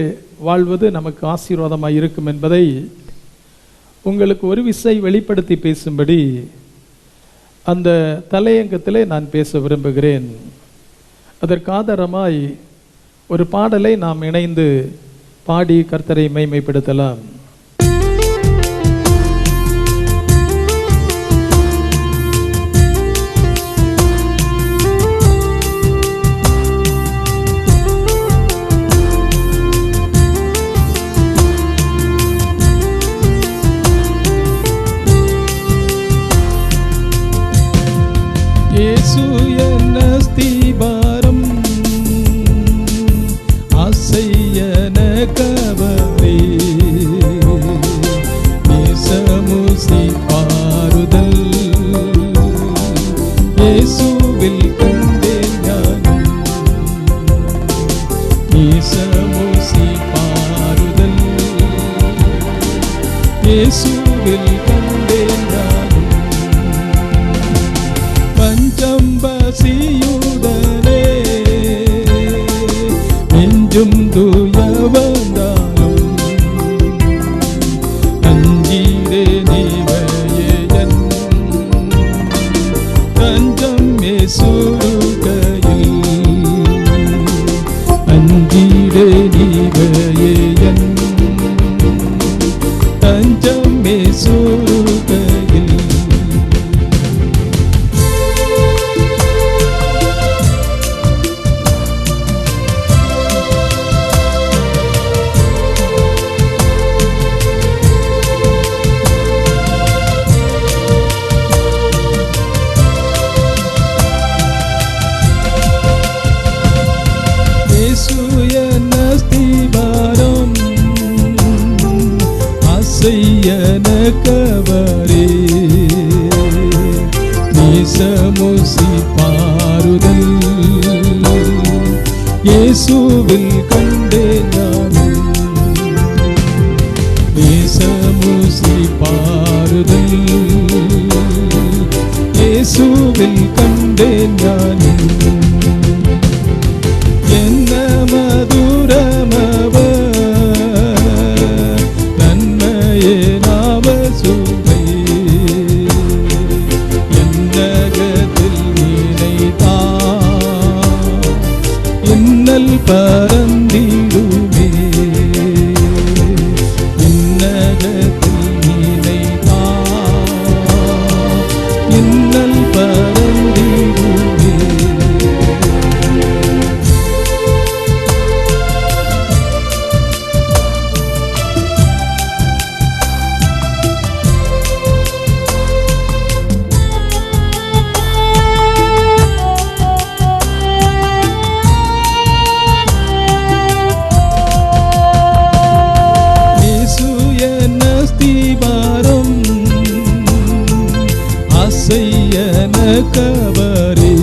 வாழ்வது நமக்கு ஆசீர்வாதமாய் இருக்கும் என்பதை உங்களுக்கு ஒரு விசை வெளிப்படுத்தி பேசும்படி அந்த தலையங்கத்திலே நான் பேச விரும்புகிறேன். அதற்கு ஆதாரமாய் ஒரு பாடலை நாம் இணைந்து பாடி கர்த்தரை மகிமைப்படுத்தலாம். இயேசு என் அஸ்திபாரம் ஆசையன கவரே நேசமுசி பாருதல் இயேசுவில் கண்டேன் ஞானம் நேசமுசி பாருதல் இயேசுவில் கண்டேன் ஞானம் பஞ்சம்பசியுடனே நெஞ்சும் தூயவந்தாலும் அஞ்சீரே நீவையன் தஞ்சம் சுருகையில் அஞ்சீரே நீவையன் தஞ்சம் சுருகையில் கவரே நேசமுசி பாருதல் இயேசுவில் கண்டேன் ஞானம் நேசமுசி பாருதல் இயேசுவில் கண்டேன் ஞானம் என்ன மதுரமவ நன்மையே நாம சுவை என்னகத்தில் நினைத்தா இன்னல் பரந்திடுமே இன்னகத்தில் நினைத்தா இன்னல் பரந்திடுமே கவரே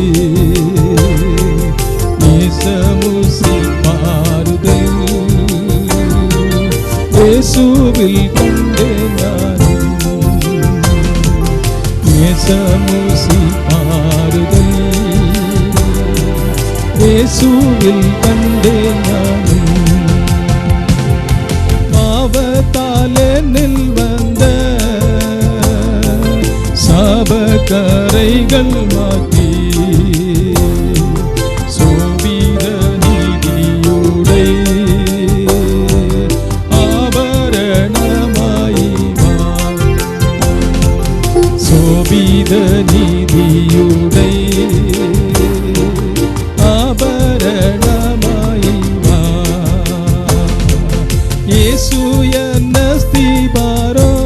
நேசமுசி பாருதல் இயேசுவில் கண்டேன் ஞானம் நேசமுசி பாருதல் இயேசுவில் கண்டேன் ஞானம் பாவத்தாலே நில்வந்த சாபக்கரைகள் மாற்றி சோபித நீதியுடை ஆபரணமாயிவா சோபித நீதியுடை ஆபரணமாயிவா இயேசு என் அஸ்திபாரம்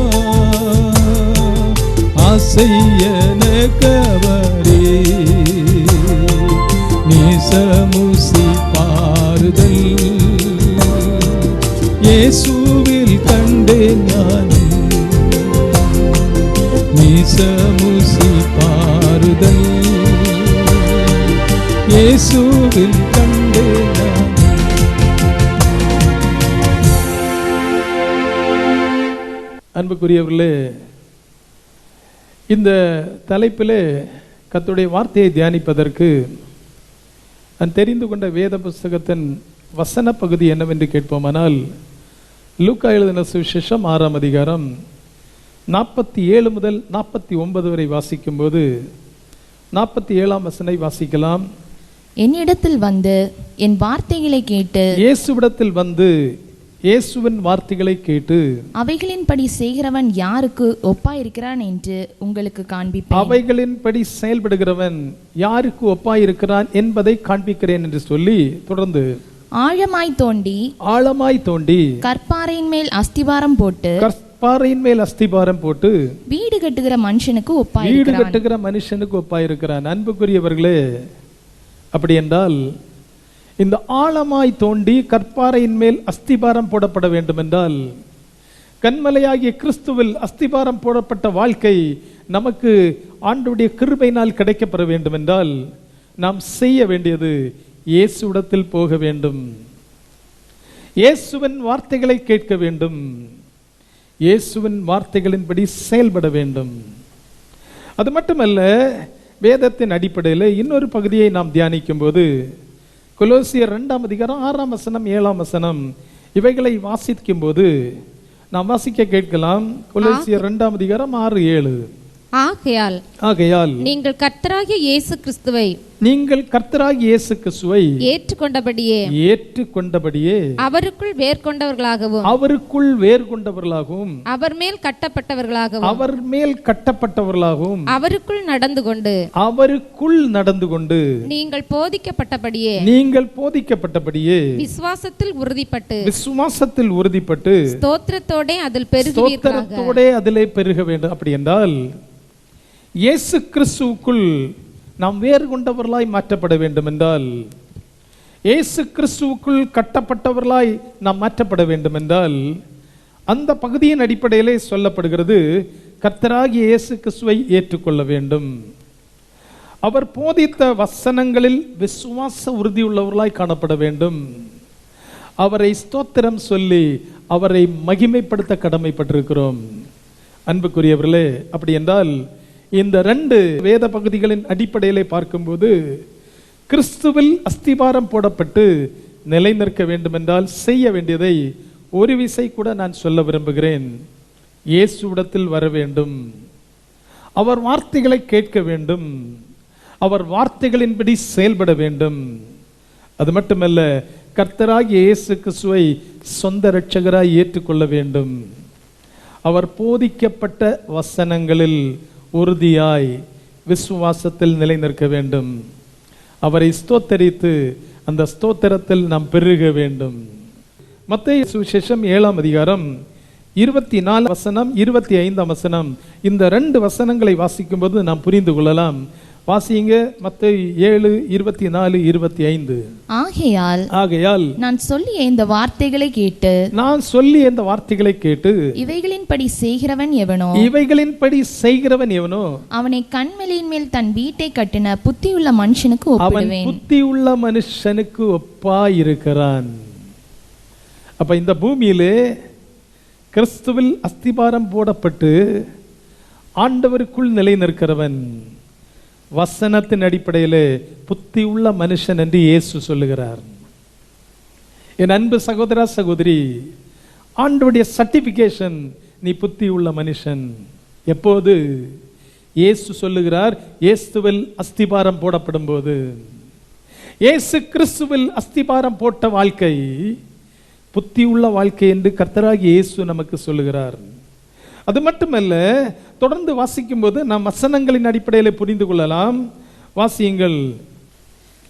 ஆசையன கவரே நேசமுசி பாருதல் இயேசுவில் கண்டேன் ஞானம் நேசமுசி பாருதல் இயேசுவில் கண்டேன் ஞானம். அன்புக்குரியவர்களே, இந்த தலைப்பிலே கர்த்தருடைய வார்த்தையை தியானிப்பதற்கு நான் தெரிந்து கொண்ட வேத புஸ்தகத்தின் வசன பகுதி என்னவென்று கேட்போமானால், லூக்கா எழுதின சுவிசேஷம் 6ஆம் அதிகாரம் 47 முதல் 49 வரை வாசிக்கும்போது 47ஆம் வசனை வாசிக்கலாம். என்னிடத்தில் வந்து என் வார்த்தைகளை கேட்டு இயேசுவிடத்தில் வந்து இயேசுவின் வார்த்தைகளை கேட்டு அவைகளின்படி செய்கிறவன் யாருக்கு ஒப்பாயிருக்கிறான் என்று உங்களுக்கு காண்பிப்பேன். அவைகளின்படி செயல்படுகிறவன் யாருக்கு ஒப்பாயிருக்கிறான் என்பதை காண்பிக்கிறேன் என்று சொல்லி தொடர்ந்து ஆழமாய் தோண்டி கற்பாறையின் மேல் அஸ்திபாரம் போட்டு வீடு கட்டுகிற மனுஷனுக்கு ஒப்பாயிருக்கிறான். அன்புக்குரியவர்களே, அப்படி என்றால் இந்த ஆழமாய் தோண்டி கற்பாறையின் மேல் அஸ்திபாரம் போடப்பட வேண்டும் என்றால், கன்மலையாகிய கிறிஸ்துவில் அஸ்திபாரம் போடப்பட்ட வாழ்க்கை நமக்கு ஆண்டவருடைய கிருபையினால் கிடைக்கப்பெற வேண்டும் என்றால் நாம் செய்ய வேண்டியது இயேசுவிடத்தில் போக வேண்டும், இயேசுவின் வார்த்தைகளை கேட்க வேண்டும், இயேசுவின் வார்த்தைகளின்படி செயல்பட வேண்டும். அது மட்டுமல்ல, வேதத்தின் அடிப்படையில் இன்னொரு பகுதியை நாம் தியானிக்கும் போது கொலோசியர் 2ஆம் அதிகாரம் 6ஆம் வசனம் 7ஆம் வசனம் இவைகளை வாசிக்கும் போது நாம் வாசிக்க கேட்கலாம். கொலோசியர் 2ஆம் அதிகாரம் 6-7. ஆகையால் நீங்கள் கர்த்தராகிய இயேசு கிறிஸ்துவை ஏற்றுக்கொண்டபடியே அவருக்குள் வேர்கொண்டவர்களாகவும் அவர் மேல் கட்டப்பட்டவர்களாகவும் அவருக்குள் நடந்து கொண்டு நீங்கள் போதிக்கப்பட்டபடியே விசுவாசத்தில் உறுதிப்பட்டு ஸ்தோத்திரத்தோடே அதிலே பெருக வேண்டும். அப்படி என்றால் இயேசு கிறிஸ்துவுக்குள் நாம் வேறு கொண்டவர்களாய் மாற்றப்பட வேண்டும் என்றால், இயேசு கிறிஸ்துவுக்குள் கட்டப்பட்டவர்களாய் நாம் மாற்றப்பட வேண்டும் என்றால், அந்த பகுதியின் அடிப்படையிலே சொல்லப்படுகிறது கர்த்தராகிய இயேசு கிறிஸ்துவை ஏற்றுக்கொள்ள வேண்டும். அவர் போதித்த வசனங்களில் விசுவாச உறுதியுள்ளவர்களாய் காணப்பட வேண்டும். அவரை ஸ்தோத்திரம் சொல்லி அவரை மகிமைப்படுத்த கடமைப்பட்டிருக்கிறோம். அன்புக்குரியவர்களே, அப்படி என்றால் இந்த 2 வேத பகுதிகளின் அடிப்படையிலே பார்க்கும்போது கிறிஸ்துவில் அஸ்திபாரம் போடப்பட்டு நிலை நிற்க வேண்டும் என்றால் செய்ய வேண்டியதை ஒரு விசை கூட நான் சொல்ல விரும்புகிறேன். இயேசுவிடத்தில் வர வேண்டும், அவர் வார்த்தைகளை கேட்க வேண்டும், அவர் வார்த்தைகளின்படி செயல்பட வேண்டும். அது மட்டுமல்ல, கர்த்தராகிய இயேசு கிறிஸ்துவை சொந்த இரட்சகராய் ஏற்றுக்கொள்ள வேண்டும். அவர் போதிக்கப்பட்ட வசனங்களில் உறுதியாய் விசுவாசத்தில் நிலை நிற்க வேண்டும். அவரை ஸ்தோத்தரித்து அந்த ஸ்தோத்திரத்தில் நாம் பெருக வேண்டும். மத்தேயு சுவிசேஷம் 7ஆம் அதிகாரம் 24 வசனம் 25ஆம் வசனம், இந்த 2 வசனங்களை வாசிக்கும் போது நாம் புரிந்து கொள்ளலாம். வாசிங்க, மத்தேயு 7:24-25. ஆகையால் நான் சொல்லிய இந்த வார்த்தைகளை கேட்டு இவைகளின்படி செய்கிறவன் எவனோ அவனை கன்மலையின் மேல் தன் வீட்டை கட்டின புத்தியுள்ள மனுஷனுக்கு ஒப்பாயிருக்கிறான். அப்ப இந்த பூமியிலே கிறிஸ்துவில் அஸ்திபாரம் போடப்பட்டு ஆண்டவருக்குள் நிலை நிற்கிறவன் வசனத்தின் அடிப்படையிலே புத்தி உள்ள மனுஷன் என்று இயேசு சொல்லுகிறார். என் அன்பு சகோதரா சகோதரி, ஆண்டவருடைய சர்டிபிகேஷன் நீ புத்தி உள்ள மனுஷன். எப்போது? இயேசு சொல்லுகிறார், இயேசுவில் அஸ்திபாரம் போடப்படும் போது. இயேசு கிறிஸ்துவில் அஸ்திபாரம் போட்ட வாழ்க்கை புத்தி உள்ள வாழ்க்கை என்று கர்த்தராகிய இயேசு நமக்கு சொல்லுகிறார். அது மட்டுமல்ல, தொடர்ந்து வாசிக்கும் போது நாம் வசனங்களின் அடிப்படையில் புரிந்து கொள்ளலாம். வாசியுங்கள்,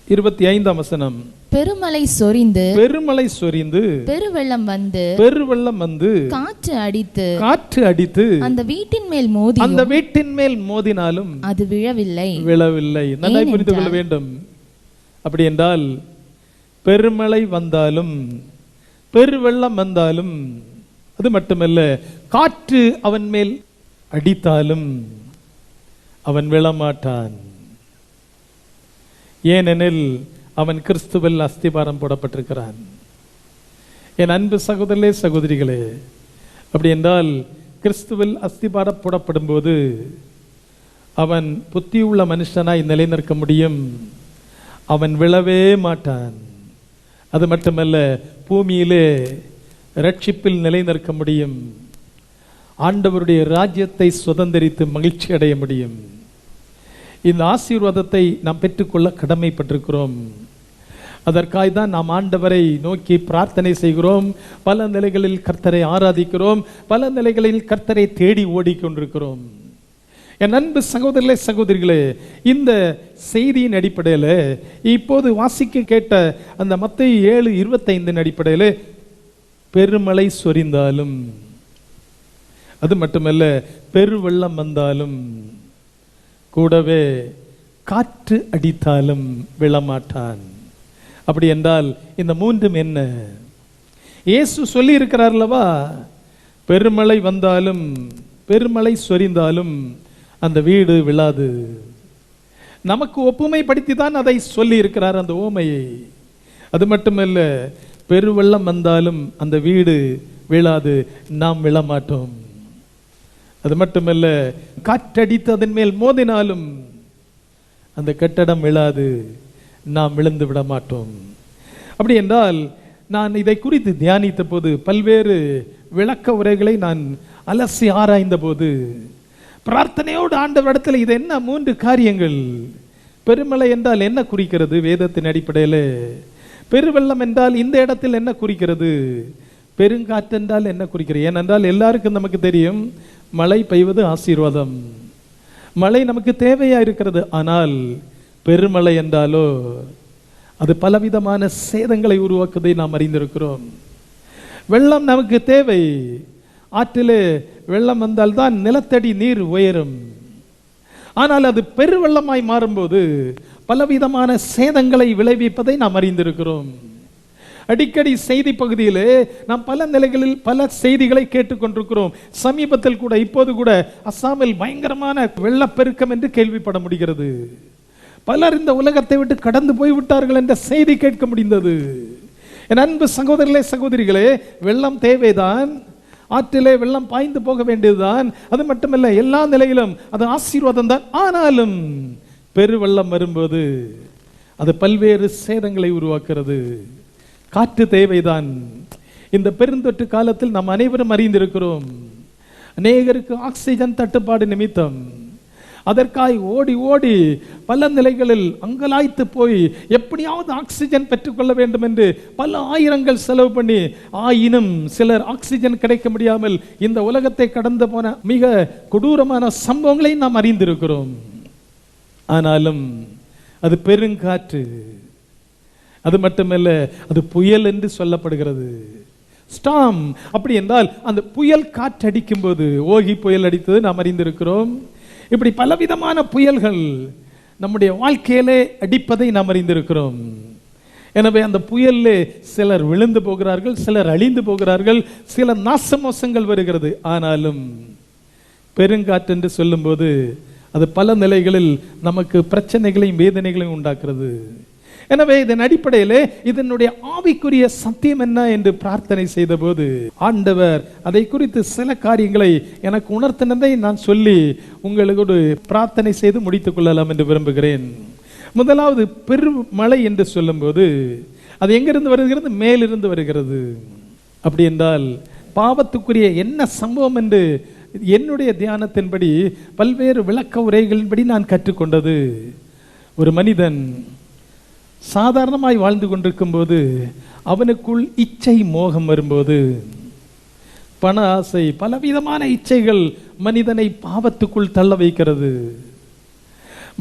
25ஆம் வசனம். பெருமலை சொரிந்து பெருவெள்ளம் வந்து காற்று அடித்து அந்த வீட்டின் மேல் மோதினாலும் அது விழவில்லை. நன்றாய் புரிந்து கொள்ள வேண்டும். அப்படி என்றால் பெருமழை வந்தாலும் பெருவெள்ளம் வந்தாலும், அது மட்டுமல்ல, காற்று அவன் மேல் அடித்தாலும் அவன் விழமாட்டான். ஏனெனில் அவன் கிறிஸ்துவில் அஸ்திபாரம் போடப்பட்டிருக்கிறான். என் அன்பு சகோதரர்களே சகோதரிகளே, அப்படி என்றால் கிறிஸ்துவில் அஸ்திபாரம் போடப்படும் போது அவன் புத்தியுள்ள மனுஷனாய் நிலை நிற்க முடியும். அவன் விழவே மாட்டான். அது மட்டுமல்ல, பூமியிலே ரட்சிப்பில் நிலை நிற்க முடியும். ஆண்டவருடைய ராஜ்யத்தை சுதந்திரித்து மகிழ்ச்சி அடைய முடியும். இந்த ஆசீர்வாதத்தை நாம் பெற்றுக்கொள்ள கடமைப்பட்டிருக்கிறோம். அதற்காக தான் நாம் ஆண்டவரை நோக்கி பிரார்த்தனை செய்கிறோம். பல நிலைகளில் கர்த்தரை ஆராதிக்கிறோம். பல நிலைகளில் கர்த்தரை தேடி ஓடிக்கொண்டிருக்கிறோம். என் அன்பு சகோதரர்களே, சகோதரிகளே, இந்த செய்தியின் அடிப்படையில் இப்போது வாசிக்க கேட்ட அந்த மத்தேயு 7:25 அடிப்படையில் பெருமழை சொரிந்தாலும், அது மட்டுமல்ல பெருவெள்ளம் வந்தாலும், கூடவே காற்று அடித்தாலும் விழமாட்டான். அப்படி என்றால் இந்த மூன்றும் என்ன? இயேசு சொல்லி இருக்கிறார் அல்லவா, பெருமழை வந்தாலும் பெருமழை சொரிந்தாலும் அந்த வீடு விழாது. நமக்கு ஒப்புமைப்படுத்தி தான் அதை சொல்லி இருக்கிறார் அந்த ஓமையை. அது மட்டுமல்ல, பெருவெள்ளம் வந்தாலும் அந்த வீடு விழாது, நாம் விழமாட்டோம். அது மட்டுமல்ல, காற்றடித்து அதன் மேல் மோதினாலும் அந்த கட்டடம் விழாது, நாம் விழுந்து விட மாட்டோம். அப்படி என்றால் நான் இதை குறித்து தியானித்த போது, பல்வேறு விளக்க உரைகளை நான் அலசி ஆராய்ந்த போது, பிரார்த்தனையோடு ஆண்டவரிடத்தில் இது என்ன 3 காரியங்கள்? பெருமழை என்றால் என்ன குறிக்கிறது வேதத்தின் அடிப்படையில்? பெருவெள்ளம் என்றால் இந்த இடத்தில் என்ன குறிக்கிறது? பெருங்காற்று என்றால் என்ன குறிக்கிறது? ஏனென்றால் எல்லாருக்கும் நமக்கு தெரியும், மழை பெய்வது ஆசீர்வாதம், மழை நமக்கு தேவையா இருக்கிறது. ஆனால் பெருமழை என்றாலோ அது பலவிதமான சேதங்களை உருவாக்குவதை நாம் அறிந்திருக்கிறோம். வெள்ளம் நமக்கு தேவை. ஆற்றிலே வெள்ளம் வந்தால் தான் நிலத்தடி நீர் உயரும். ஆனால் அது பெருவெள்ளமாய் மாறும்போது பலவிதமான சேதங்களை விளைவிப்பதை நாம் அறிந்திருக்கிறோம். அடிக்கடி செய்தி பகுதியிலே நாம் பல நிலைகளில் பல செய்திகளை கேட்டுக்கொண்டிருக்கிறோம். சமீபத்தில் கூட, இப்போது கூட அஸ்ஸாமில் பயங்கரமான வெள்ளப்பெருக்கம் என்று கேள்விப்பட முடிகிறது. பலர் இந்த உலகத்தை விட்டு கடந்து போய்விட்டார்கள் என்ற செய்தி கேட்க முடிந்தது. என் அன்பு சகோதரர்களே, சகோதரிகளே, வெள்ளம் தேவைதான். ஆற்றிலே வெள்ளம் பாய்ந்து போக வேண்டியதுதான். அது மட்டுமல்ல, எல்லா நிலையிலும் அது ஆசீர்வாதம் தான். ஆனாலும் பெருவெள்ளம் வரும்போது அது பல்வேறு சேதங்களை உருவாக்குறது. காற்று தேவைதான். இந்த பெருந்தொற்று காலத்தில் நாம் அனைவரும் அறிந்திருக்கிறோம், அநேகருக்கு ஆக்சிஜன் தட்டுப்பாடு நிமித்தம் அதற்காய் ஓடி ஓடி பல நிலைகளில் அங்கலாய்த்து போய் எப்படியாவது ஆக்சிஜன் பெற்றுக்கொள்ள வேண்டும் என்று பல ஆயிரங்கள் செலவு பண்ணி, ஆயினும் சிலர் ஆக்சிஜன் கிடைக்க முடியாமல் இந்த உலகத்தை கடந்து போன மிக கொடூரமான சம்பவங்களை நாம் அறிந்திருக்கிறோம். ஆனாலும் அது பெருங்காற்று. அது மட்டுமல்ல, அது புயல் என்று சொல்லப்படுகிறது, ஸ்டாம். அப்படி என்றால் அந்த புயல் காற்று அடிக்கும் போது, ஓகி புயல் அடித்தது நாம் அறிந்திருக்கிறோம். இப்படி பலவிதமான புயல்கள் நம்முடைய வாழ்க்கையிலே அடிப்பதை நாம் அறிந்திருக்கிறோம். எனவே அந்த புயலிலே சிலர் விழுந்து போகிறார்கள், சிலர் அழிந்து போகிறார்கள், சில நாசமோசங்கள் வருகிறது. ஆனாலும் பெருங்காற்று என்று சொல்லும்போது அது பல நிலைகளில் நமக்கு பிரச்சனைகளையும் வேதனைகளையும் உண்டாக்குறது. எனவே இதன் அடிப்படையிலே இதனுடைய ஆவிக்குரிய சத்தியம் என்ன என்று பிரார்த்தனை செய்த போது ஆண்டவர் அதை குறித்து சில காரியங்களை எனக்கு உணர்த்தினதை நான் சொல்லி உங்களுக்கு பிரார்த்தனை செய்து முடித்துக் கொள்ளலாம் என்று விரும்புகிறேன். முதலாவது, பெருமழை என்று சொல்லும்போது அது எங்கிருந்து வருகிறது? மேலிருந்து வருகிறது. அப்படி என்றால் பாவத்துக்குரிய என்ன சம்பவம் என்று என்னுடைய தியானத்தின்படி பல்வேறு விளக்க உரைகளின்படி நான் கற்றுக்கொண்டது, ஒரு மனிதன் சாதாரணமாய் வாழ்ந்து கொண்டிருக்கும் போது அவனுக்குள் இச்சை மோகம் வரும்போது, பண ஆசை, பலவிதமான இச்சைகள் மனிதனை பாவத்துக்குள் தள்ள வைக்கிறது,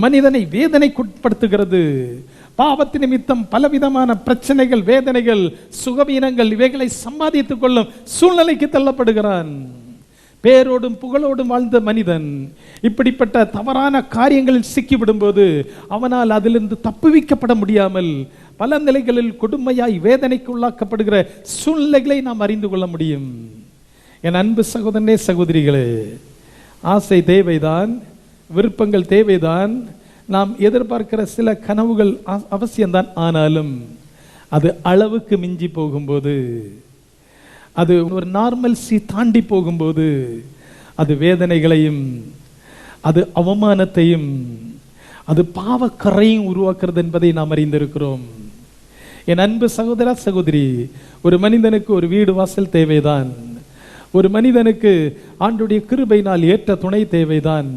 மனிதனை வேதனைக்குட்படுத்துகிறது. பாவத்து நிமித்தம் பலவிதமான பிரச்சனைகள், வேதனைகள், சுகவீனங்கள் இவைகளை சம்பாதித்துக் கொள்ளும் சூழ்நிலைக்கு தள்ளப்படுகிறான். பேரோடும் புகழோடும் வாழ்ந்த மனிதன் இப்படிப்பட்ட தவறான காரியங்களில் சிக்கிவிடும் போது அவனால் அதிலிருந்து தப்புவிக்கப்பட முடியாமல் பல நிலைகளில் கொடுமையாய் வேதனைக்கு உள்ளாக்கப்படுகிற சூழ்நிலைகளை நாம் அறிந்து கொள்ள முடியும். என் அன்பு சகோதரனே, சகோதரிகளே, ஆசை தேவைதான், விருப்பங்கள் தேவைதான், நாம் எதிர்பார்க்கிற சில கனவுகள் அவசியம்தான். ஆனாலும் அது அளவுக்கு மிஞ்சி போகும்போது, அது ஒரு நார்மல்சி தாண்டி போகும்போது அது வேதனைகளையும் அது அவமானத்தையும் அது பாவக்கரையும் உருவாக்குறது என்பதை நாம் அறிந்திருக்கிறோம். என் அன்பு சகோதர, சகோதரி, ஒரு மனிதனுக்கு ஒரு வீடு வாசல் தேவைதான், ஒரு மனிதனுக்கு ஆண்டுடைய கிருபையினால் ஏற்ற துணை தேவைதான்.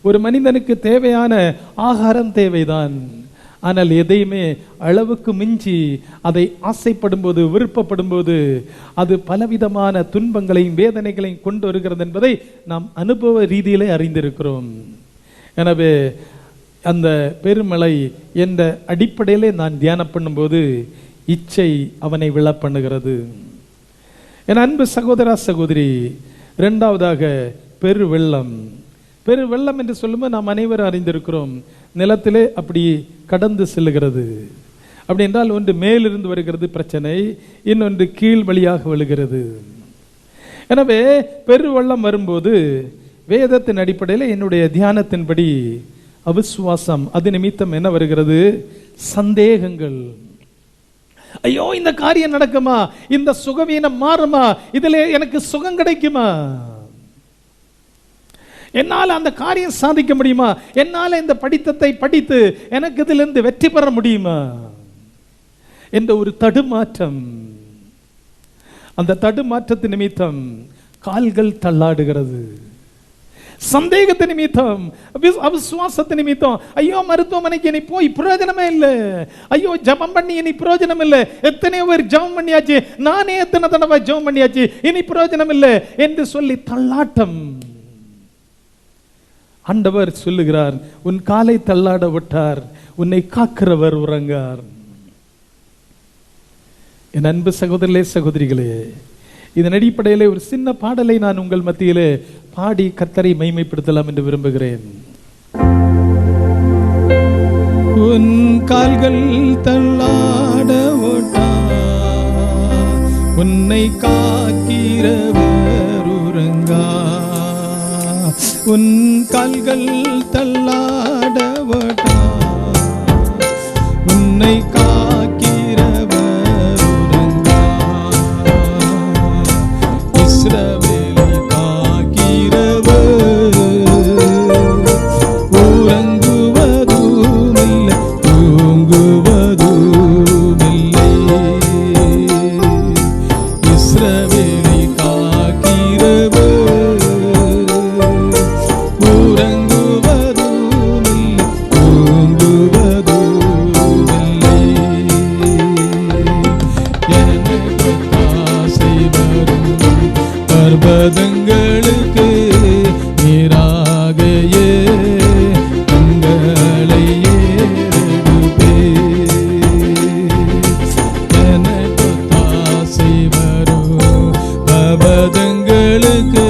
ஒரு மனிதனுக்கு தேவையான ஆகாரம் தேவைதான். ஆனால் எதையுமே அளவுக்கு மிஞ்சி அதை ஆசைப்படும் போது, விருப்பப்படும் போது அது பலவிதமான துன்பங்களையும் வேதனைகளையும் கொண்டு வருகிறது என்பதை நாம் அனுபவ ரீதியிலே அறிந்திருக்கிறோம். எனவே அந்த பெருமழை என்ற அடிப்படையிலே நான் தியானம் பண்ணும்போது இச்சை அவனை விழ பண்ணுகிறது. என் அன்பு சகோதரா சகோதரி, இரண்டாவதாக பெருவெள்ளம். பெருவெள்ளம் என்று சொல்லும்போது நாம் அனைவரும் அறிந்திருக்கிறோம், நிலத்திலே அப்படி கடந்து செல்லுகிறது. அப்படி என்றால் ஒன்று மேலிருந்து வருகிறது பிரச்சனை, இன்னொன்று கீழ் வழியாக விழுகிறது. எனவே பெருவெள்ளம் வரும்போது வேதத்தின் அடிப்படையில் என்னுடைய தியானத்தின்படி அவிசுவாசம், அது நிமித்தம் என்ன வருகிறது? சந்தேகங்கள். ஐயோ, இந்த காரியம் நடக்குமா? இந்த சுகவீனம் மாறுமா? இதில் எனக்கு சுகம் கிடைக்குமா? என்னால் அந்த காரியம் சாதிக்க முடியுமா? என்னால் இந்த படித்தத்தை படித்து எனக்கு இதிலிருந்து வெற்றி பெற முடியுமா என்ற ஒரு தடுமாற்றம். அந்த தடுமாற்றத்தின் நிமித்தம் கால்கள் தள்ளாடுகிறது. சந்தேகத்தை நிமித்தம், அவிசுவாசத்தை நிமித்தம், ஐயோ மருத்துவமனைக்கு இனி போய் பிரயோஜனமே இல்லை, ஐயோ ஜபம் பண்ணி இனி பிரயோஜனம் இல்லை, எத்தனையோ பேர் ஜபம் பண்ணியாச்சு, நானே எத்தனை தடவை ஜபம் பண்ணியாச்சு, இனி பிரயோஜனம் இல்லை என்று சொல்லி தள்ளாட்டம். ஆண்டவர் சொல்லுகிறார், உன் காலை தள்ளாட விட்டார், உன்னை காக்கிறவர் உறங்கார். என் அன்பு சகோதரர்களே சகோதரிகளே, இதன் அடிப்படையில் ஒரு சின்ன பாடலை நான் உங்கள் மத்தியிலே பாடி கர்த்தரை மகிமைப்படுத்தலாம் என்று விரும்புகிறேன். உன் கால்கள் தள்ளாட உன்னை காக்கிறவர் உறங்கா. உன் கால்கள் தள்ளாட உன்னை காக்கிறவர் உறங்கா. இஸ்ரவேலை காக்கிறவர் உறங்குவதுமில்லை, தூங்குவதுமில்லை. இஸ்ரவேலை காக்கிறவர் உறங்குவதுமில்லை, தூங்குவதுமில்லை. எனக்கு ஆசை வரும் பர்வதங்களுக்கு நீராகையே கண்களை ஏறெடுப்பே. எனக்கு ஆசை வரும் பர்வதங்களுக்கு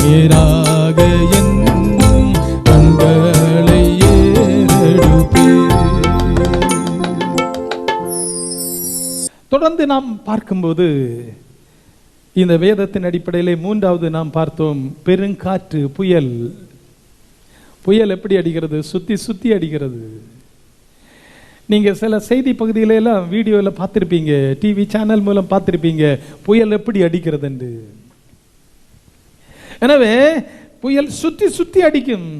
நீராக என்னும் கண்களை ஏறெடுப்பே. தொடர்ந்து நாம் பார்க்கும்போது இந்த வேதத்தின் அடிப்படையிலே மூன்றாவது நாம் பார்த்தோம் பெருங்காற்று, புயல். புயல் எப்படி அடிக்கிறது? சுத்தி சுத்தி அடிக்கிறது. நீங்க சில செய்தி பகுதியில எல்லாம் வீடியோல பார்த்திருப்பீங்க, டிவி சேனல் மூலம் பார்த்திருப்பீங்க புயல் எப்படி அடிக்கிறது என்று. எனவே புயல் சுத்தி சுத்தி அடிக்கும்.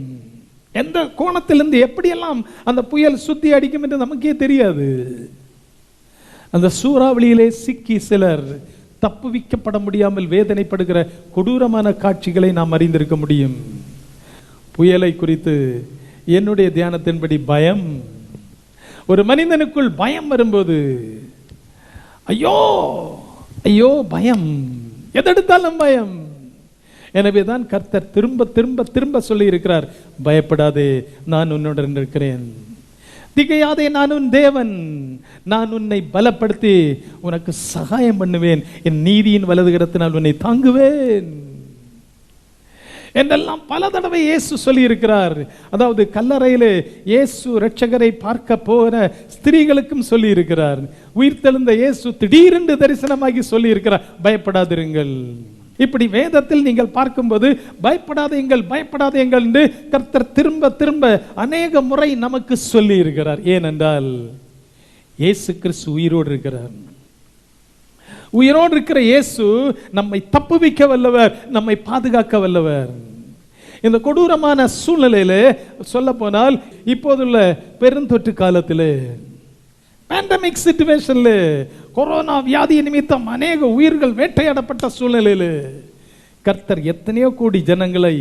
எந்த கோணத்திலிருந்து எப்படியெல்லாம் அந்த புயல் சுத்தி அடிக்கும் என்று நமக்கே தெரியாது. அந்த சூறாவளியிலே சிக்கி சிலர் தப்புவிக்கப்பட முடியாமல் வேதனைப்படுகிற கொடூரமான காட்சிகளை நாம் அறிந்திருக்க முடியும். புயலை குறித்து என்னுடைய தியானத்தின்படி பயம். ஒரு மனிதனுக்குள் பயம் வரும்போது ஐயோ ஐயோ பயம், எதெடுத்தாலும் பயம். எனவே தான் கர்த்தர் திரும்ப திரும்ப திரும்ப சொல்லி இருக்கிறார், பயப்படாதே, நான் உன்னுடன் இருக்கிறேன். திகையாதே, நான் உன் தேவன், நான் உன்னை பலப்படுத்தி உனக்கு சகாயம் பண்ணுவேன், என் நீதியின் வலதுகரத்தினால் உன்னை தாங்குவேன் என்றெல்லாம் பல தடவை இயேசு சொல்லி இருக்கிறார். அதாவது கல்லறையிலே இயேசு இரட்சகரை பார்க்க போன ஸ்திரீகளுக்கும் சொல்லி இருக்கிறார். உயிர்த்தெழுந்த இயேசு திடீரென்று தரிசனமாகி சொல்லி இருக்கிறார், பயப்படாதிருங்கள். இப்படி வேதத்தில் நீங்கள் பார்க்கும்போது பயப்படாதீங்கள் பயப்படாதீங்கள் என்று கர்த்தர் திரும்ப திரும்ப அநேக முறை நமக்கு சொல்லி இருக்கிறார். ஏனென்றால் இயேசு கிறிஸ்து உயிரோடு இருக்கிறார். உயிரோடு இருக்கிற இயேசு நம்மை தப்புவிக்க வல்லவர், நம்மை பாதுகாக்க வல்லவர். இந்த கொடூரமான சூழ்நிலையிலே சொல்ல போனால் இப்போதுள்ள பெருந்தொற்று காலத்திலே, பேண்டமிக் சிச்சுவேஷன்ல, கொரோனா வியாதி நிமித்தம் அநேக உயிர்கள் வேட்டையாடப்பட்ட சூழ்நிலையில் கர்த்தர் எத்தனையோ கோடி ஜனங்களை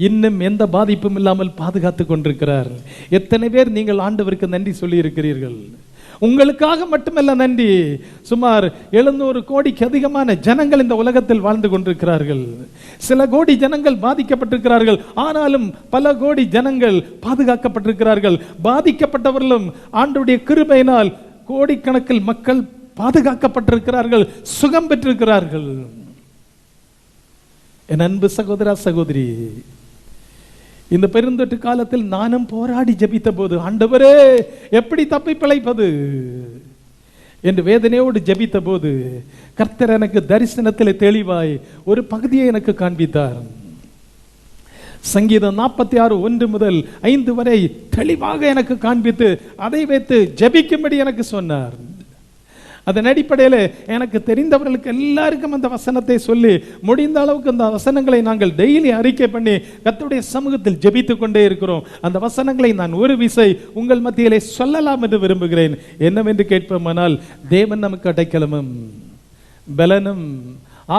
இன்னும் எந்த பாதிப்பும் இல்லாமல் பாதுகாத்து கொண்டிருக்கிறார். எத்தனை பேர் நீங்கள் ஆண்டவருக்கு நன்றி சொல்லி இருக்கிறீர்கள்? உங்களுக்காக மட்டுமல்ல நன்றி, சுமார் 700 கோடிக்கு அதிகமான ஜனங்கள் இந்த உலகத்தில் வாழ்ந்து கொண்டிருக்கிறார்கள். சில கோடி ஜனங்கள் பாதிக்கப்பட்டிருக்கிறார்கள், ஆனாலும் பல கோடி ஜனங்கள் பாதுகாக்கப்பட்டிருக்கிறார்கள். பாதிக்கப்பட்டவர்களும் ஆண்டவருடைய கிருபையினால் கோடிக்கணக்கில் மக்கள் பாதுகாக்கப்பட்டிருக்கிறார்கள், சுகம் பெற்றிருக்கிறார்கள். என் அன்பு சகோதரா சகோதரி, இந்த பெருந்தொற்று காலத்தில் நானும் போராடி ஜெபித்த போது, ஆண்டவரே எப்படி தப்பி பிழைப்பது என்று வேதனையோடு ஜெபித்த போது, கர்த்தர் எனக்கு தரிசனத்தில் தெளிவாய் ஒரு பகுதியை எனக்கு காண்பித்தார். சங்கீதம் 46:1 முதல் 5 வரை தெளிவாக எனக்கு காண்பித்து அதை வைத்து ஜெபிக்கும்படி எனக்கு சொன்னார். அதன் அடிப்படையில் எனக்கு தெரிந்தவர்களுக்கு எல்லாருக்கும் அந்த வசனத்தை சொல்லி முடிந்த அளவுக்கு அந்த வசனங்களை நாங்கள் டெய்லி அறிக்கை பண்ணி கர்த்தருடைய சமூகத்தில் ஜெபித்து கொண்டே இருக்கிறோம். அந்த வசனங்களை நான் ஒரு விசை உங்கள் மத்தியிலே சொல்லலாம் என்று விரும்புகிறேன். என்னவென்று கேட்போமானால், தேவன் நமக்கு அடைக்கலமும் பலனும்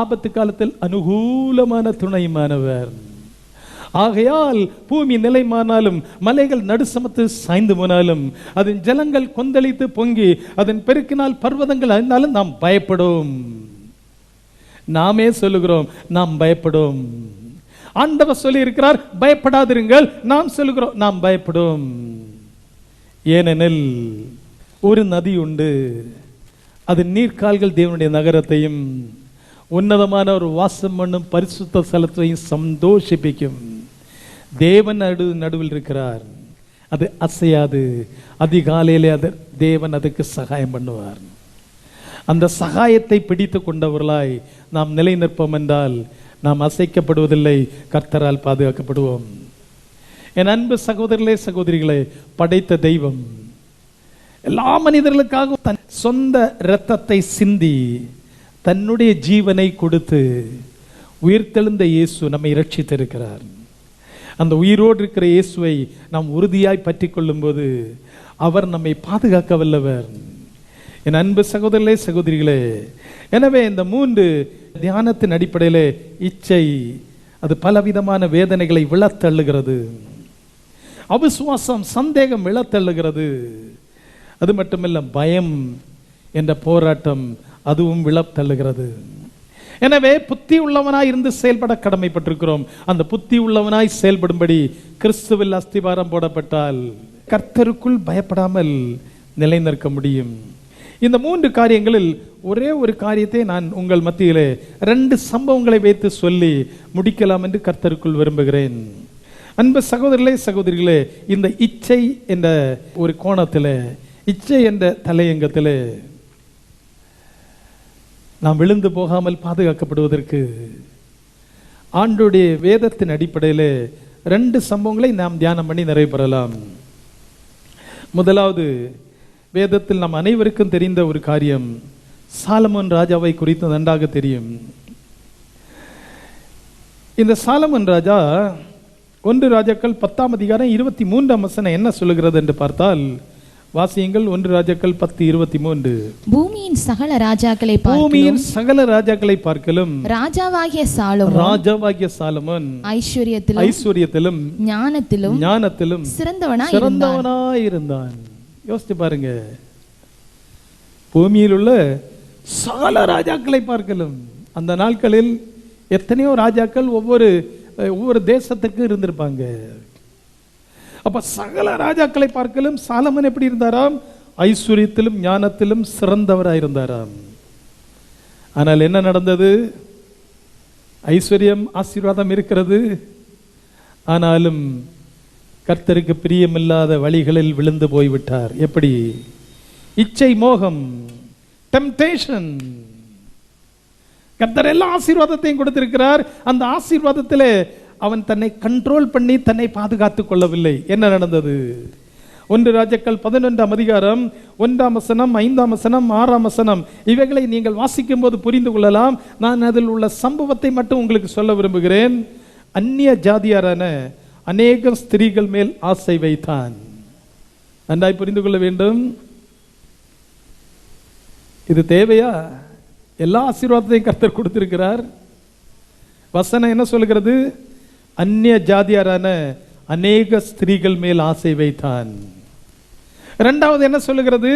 ஆபத்து காலத்தில் அனுகூலமான துணையுமானவர். ஆகையால் பூமி நிலைமானாலும் மலைகள் நடுசமத்து சாய்ந்து போனாலும் அதன் ஜலங்கள் கொந்தளித்து பொங்கி அதன் பெருக்கினால் பர்வதங்கள் அழிந்தாலும் நாம் பயப்படும். நாமே சொல்லுகிறோம் நாம் பயப்படும். ஆண்டவர் சொல்லி இருக்கிறார் பயப்படாதிருங்கள். நாம் சொல்லுகிறோம் நாம் பயப்படும். ஏனெனில் ஒரு நதி உண்டு, அது நீர்க்கால்கள் தேவனுடைய நகரத்தையும் உன்னதமான ஒரு வாசம் பண்ணும் பரிசுத்த ஸ்தலத்தையும் சந்தோஷிப்பிக்கும். தேவன் நடுவில் இருக்கிறார், அது அசையாது. அதிகாலையிலே தேவன் அதுக்கு சகாயம் பண்ணுவார். அந்த சகாயத்தை பிடித்து கொண்டவர்களாய் நாம் நிலை நிற்போம் என்றால் நாம் அசைக்கப்படுவதில்லை, கர்த்தரால் பாதுகாக்கப்படுவோம். என் அன்பு சகோதரர்களே சகோதரிகளே, படைத்த தெய்வம் எல்லா மனிதர்களுக்காக தன் சொந்த இரத்தத்தை சிந்தி தன்னுடைய ஜீவனை கொடுத்து உயிர்த்தெழுந்த இயேசு நம்மை ரட்சித்திருக்கிறார். அந்த உயிரோடு இருக்கிற இயேசுவை நாம் உறுதியாய் பற்றி கொள்ளும் போது அவர் நம்மை பாதுகாக்க வல்லவர். என் அன்பு சகோதரர்களே சகோதரிகளே, எனவே இந்த 3 தியானத்தின் அடிப்படையில் இச்சை அது பலவிதமான வேதனைகளை விழத்தள்ளுகிறது. அவிசுவாசம் சந்தேகம் விழத்தள்ளுகிறது. அது மட்டுமல்ல, பயம் என்ற போராட்டம் அதுவும் விழத்தள்ளுகிறது. எனவே புத்தி உள்ளவனாய் இருந்து செயல்பட கடமைப்பட்டிருக்கிறோம். அந்த புத்தி உள்ளவனாய் செயல்படும்படி கிறிஸ்துவில் அஸ்திபாரம் போடப்பட்டால் கர்த்தருக்குள் பயப்படாமல் நிலை நிற்க முடியும். இந்த 3 காரியங்களில் ஒரே ஒரு காரியத்தை நான் உங்கள் மத்தியிலே 2 சம்பவங்களை வைத்து சொல்லி முடிக்கலாம் என்று கர்த்தருக்குள் விரும்புகிறேன். அன்பு சகோதரர்களே சகோதரிகளே, இந்த இச்சை என்ற ஒரு கோணத்தில், இச்சை என்ற தலையங்கத்தில் நாம் விழுந்து போகாமல் பாதுகாக்கப்படுவதற்கு ஆண்டோடைய வேதத்தின் அடிப்படையில் 2 சம்பவங்களை நாம் தியானம் பண்ணி நிறைவு பெறலாம். முதலாவது, வேதத்தில் நாம் அனைவருக்கும் தெரிந்த ஒரு காரியம், சாலமோன் ராஜாவை குறித்து நன்றாக தெரியும். இந்த சாலமோன் ராஜா 1 ராஜாக்கள் 10ஆம் அதிகாரம் 23ஆம் வசனம் என்ன சொல்லுகிறது என்று பார்த்தால், வாசியுங்கள். 1 ராஜாக்கள் 10:23. பூமியின் சகல ராஜாக்களை பார்க்கலும் ராஜாவாகிய சாலமோன் ஐஸ்வரியத்திலும் ஞானத்திலும் சிறந்தவனாய் இருந்தான். யோசிச்சு பாருங்க, பூமியில் உள்ள சகல ராஜாக்களை பார்க்கலும். அந்த நாட்களில் எத்தனையோ ராஜாக்கள் ஒவ்வொரு தேசத்துக்கு இருந்திருப்பாங்க. அப்ப சகல ராஜாக்களை பார்க்கலும் சாலமன் எப்படி இருந்தாராம்? ஐஸ்வர்யத்திலும் ஞானத்திலும் சிறந்தவராயிருந்தாராம். ஆனால் என்ன நடந்தது? ஐஸ்வர்யம் ஆசீர்வாதம் இருக்கிறது, ஆனாலும் கர்த்தருக்கு பிரியமில்லாத வழிகளில் விழுந்து போய்விட்டார். எப்படி? இச்சை, மோகம், டெம்டேஷன். கர்த்தர் எல்லா ஆசீர்வாதத்தையும் கொடுத்திருக்கிறார். அந்த ஆசீர்வாதத்திலே அவன் தன்னை கண்ட்ரோல் பண்ணி தன்னை பாதுகாத்துக் கொள்ளவில்லை. என்ன நடந்தது? 1 ராஜாக்கள் 11ஆம் அதிகாரம் 1ஆம் வசனம், 5ஆம் வசனம், 6ஆம் வசனம், இவைகளை நீங்கள் வாசிக்கும் போது புரிந்து கொள்ளலாம். நான் அதில் உள்ள சம்பவத்தை மட்டும் உங்களுக்கு சொல்ல விரும்புகிறேன். அந்நிய ஜாதியாரான அநேக ஸ்திரீகள் மேல் ஆசை வைத்தான். நன்றாய் புரிந்து கொள்ள வேண்டும். இது தேவையா? எல்லா ஆசீர்வாதத்தையும் கர்த்தர் கொடுத்திருக்கிறார். வசனம் என்ன சொல்கிறது? அந்நிய ஜாதியாரான அநேக ஸ்திரீகள் மேல் ஆசை வைத்தான். இரண்டாவது என்ன சொல்லுகிறது?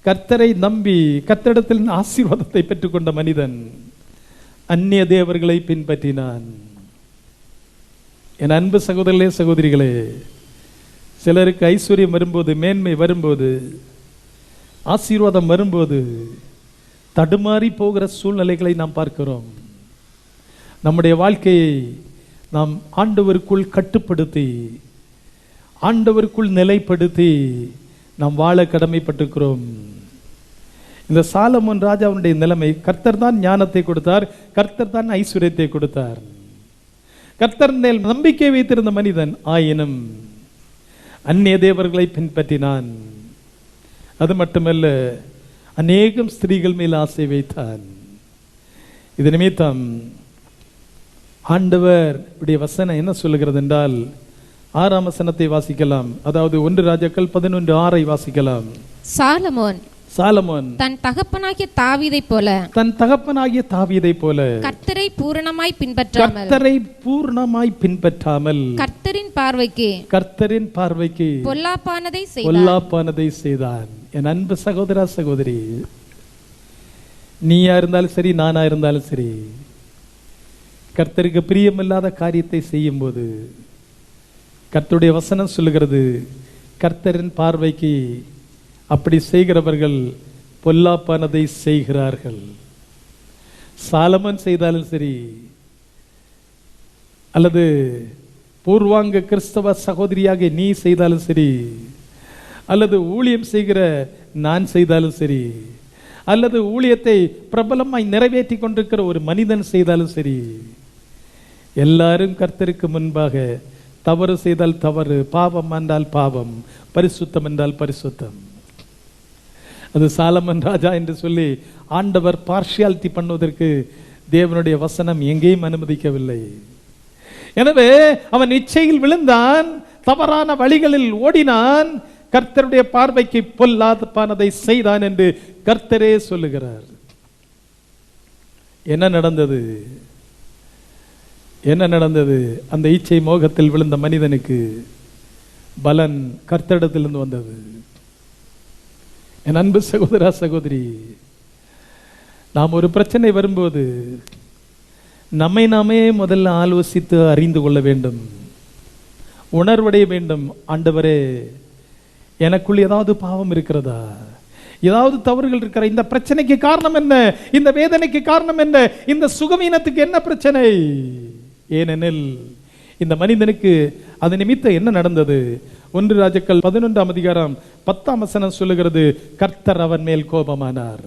கர்த்தரை நம்பி கர்த்தரிடத்தில் ஆசீர்வாதத்தை பெற்றுக்கொண்ட மனிதன் அந்நிய தேவர்களை பின்பற்றினான். என் அன்பு சகோதரர்களே, சகோதரிகளே, சிலருக்கு ஐஸ்வர்யம் வரும்போது, மேன்மை வரும்போது, ஆசீர்வாதம் வரும்போது தடுமாறி போகிற சூழ்நிலைகளை நாம் பார்க்கிறோம். நம்முடைய வாழ்க்கையை நாம் ஆண்டவருக்குள் கட்டுப்படுத்தி, ஆண்டவருக்குள் நிலைப்படுத்தி நாம் வாழ கடமைப்பட்டிருக்கிறோம். இந்த சாலமோன் ராஜாவுடைய நிலைமை, கர்த்தர் தான் ஞானத்தை கொடுத்தார், கர்த்தர் தான் ஐஸ்வர்யத்தை கொடுத்தார். கர்த்தர் மேல் நம்பிக்கை வைத்திருந்த மனிதன் ஆயினும் அந்நிய தேவர்களை பின்பற்றினான். அது மட்டுமல்ல, அநேகம் ஸ்திரீகள் மேல் ஆசை வைத்தான். இது நிமித்தம் ஆண்டவர் உடைய வசனம் என்ன சொல்லுகிறது என்றால், 6ஆம் வசனத்தை வாசிக்கலாம். அதாவது 1 ராஜாக்கள் 11:6 வாசிக்கலாம். சாலமோன் தன் தகப்பனாகிய தாவீதைப் போல கர்த்தரை பூரணமாய் பின்பற்றாமல் கர்த்தரின் பார்வைக்கு பொல்லாப்பானதை செய்தான். என் அன்பு சகோதரா, சகோதரி, நீயா இருந்தாலும் சரி, நானா இருந்தாலும் சரி, கர்த்தருக்கு பிரியமில்லாத காரியத்தை செய்யும் போது கர்த்தருடைய வசனம் சொல்லுகிறது, கர்த்தரின் பார்வைக்கு அப்படி செய்கிறவர்கள் பொல்லாப்பானதை செய்கிறார்கள். சாலமன் செய்தாலும் சரி, அல்லது பூர்வாங்க கிறிஸ்தவ சகோதரியாக நீ செய்தாலும் சரி, அல்லது ஊழியம் செய்கிற நான் செய்தாலும் சரி, அல்லது ஊழியத்தை பிரபலமாய் நிறைவேற்றி கொண்டிருக்கிற ஒரு மனிதன் செய்தாலும் சரி, எல்லாரும் கர்த்தருக்கு முன்பாக தவறு செய்தால் தவறு, பாவம் என்றால் பாவம், பரிசுத்தம் என்றால் பரிசுத்தம். அது சாலமன் ராஜா என்று சொல்லி ஆண்டவர் பார்ஷியாலிட்டி பண்ணுவதற்கு தேவனுடைய வசனம் எங்கேயும் அனுமதிக்கவில்லை. எனவே அவன் இச்சையில் விழுந்தான், தவறான வழிகளில் ஓடினான், கர்த்தருடைய பார்வைக்கு பொல்லாததை செய்தான் என்று கர்த்தரே சொல்லுகிறார். என்ன நடந்தது? அந்த இச்சை மோகத்தில் விழுந்த மனிதனுக்கு பலன் கர்த்தரிடத்திலிருந்து வந்தது. என் அன்பு சகோதரா, சகோதரி, நாம் ஒரு பிரச்சனை வரும்போது நம்மை நாமே முதல்ல ஆலோசித்து அறிந்து கொள்ள வேண்டும், உணர்வடைய வேண்டும். ஆண்டவரே, எனக்குள் ஏதாவது பாவம் இருக்கிறதா, ஏதாவது தவறுகள் இருக்கிற, இந்த பிரச்சனைக்கு காரணம் என்ன, இந்த வேதனைக்கு காரணம் என்ன, இந்த சுகவீனத்துக்கு என்ன பிரச்சனை? ஏனெனில் இந்த மனிதனுக்கு அது நிமித்தம் என்ன நடந்தது? 1 ராஜாக்கள் 11ஆம் அதிகாரம் 10ஆம் வசனம் சொல்லுகிறது, கர்த்தர் அவன் மேல் கோபமானார்.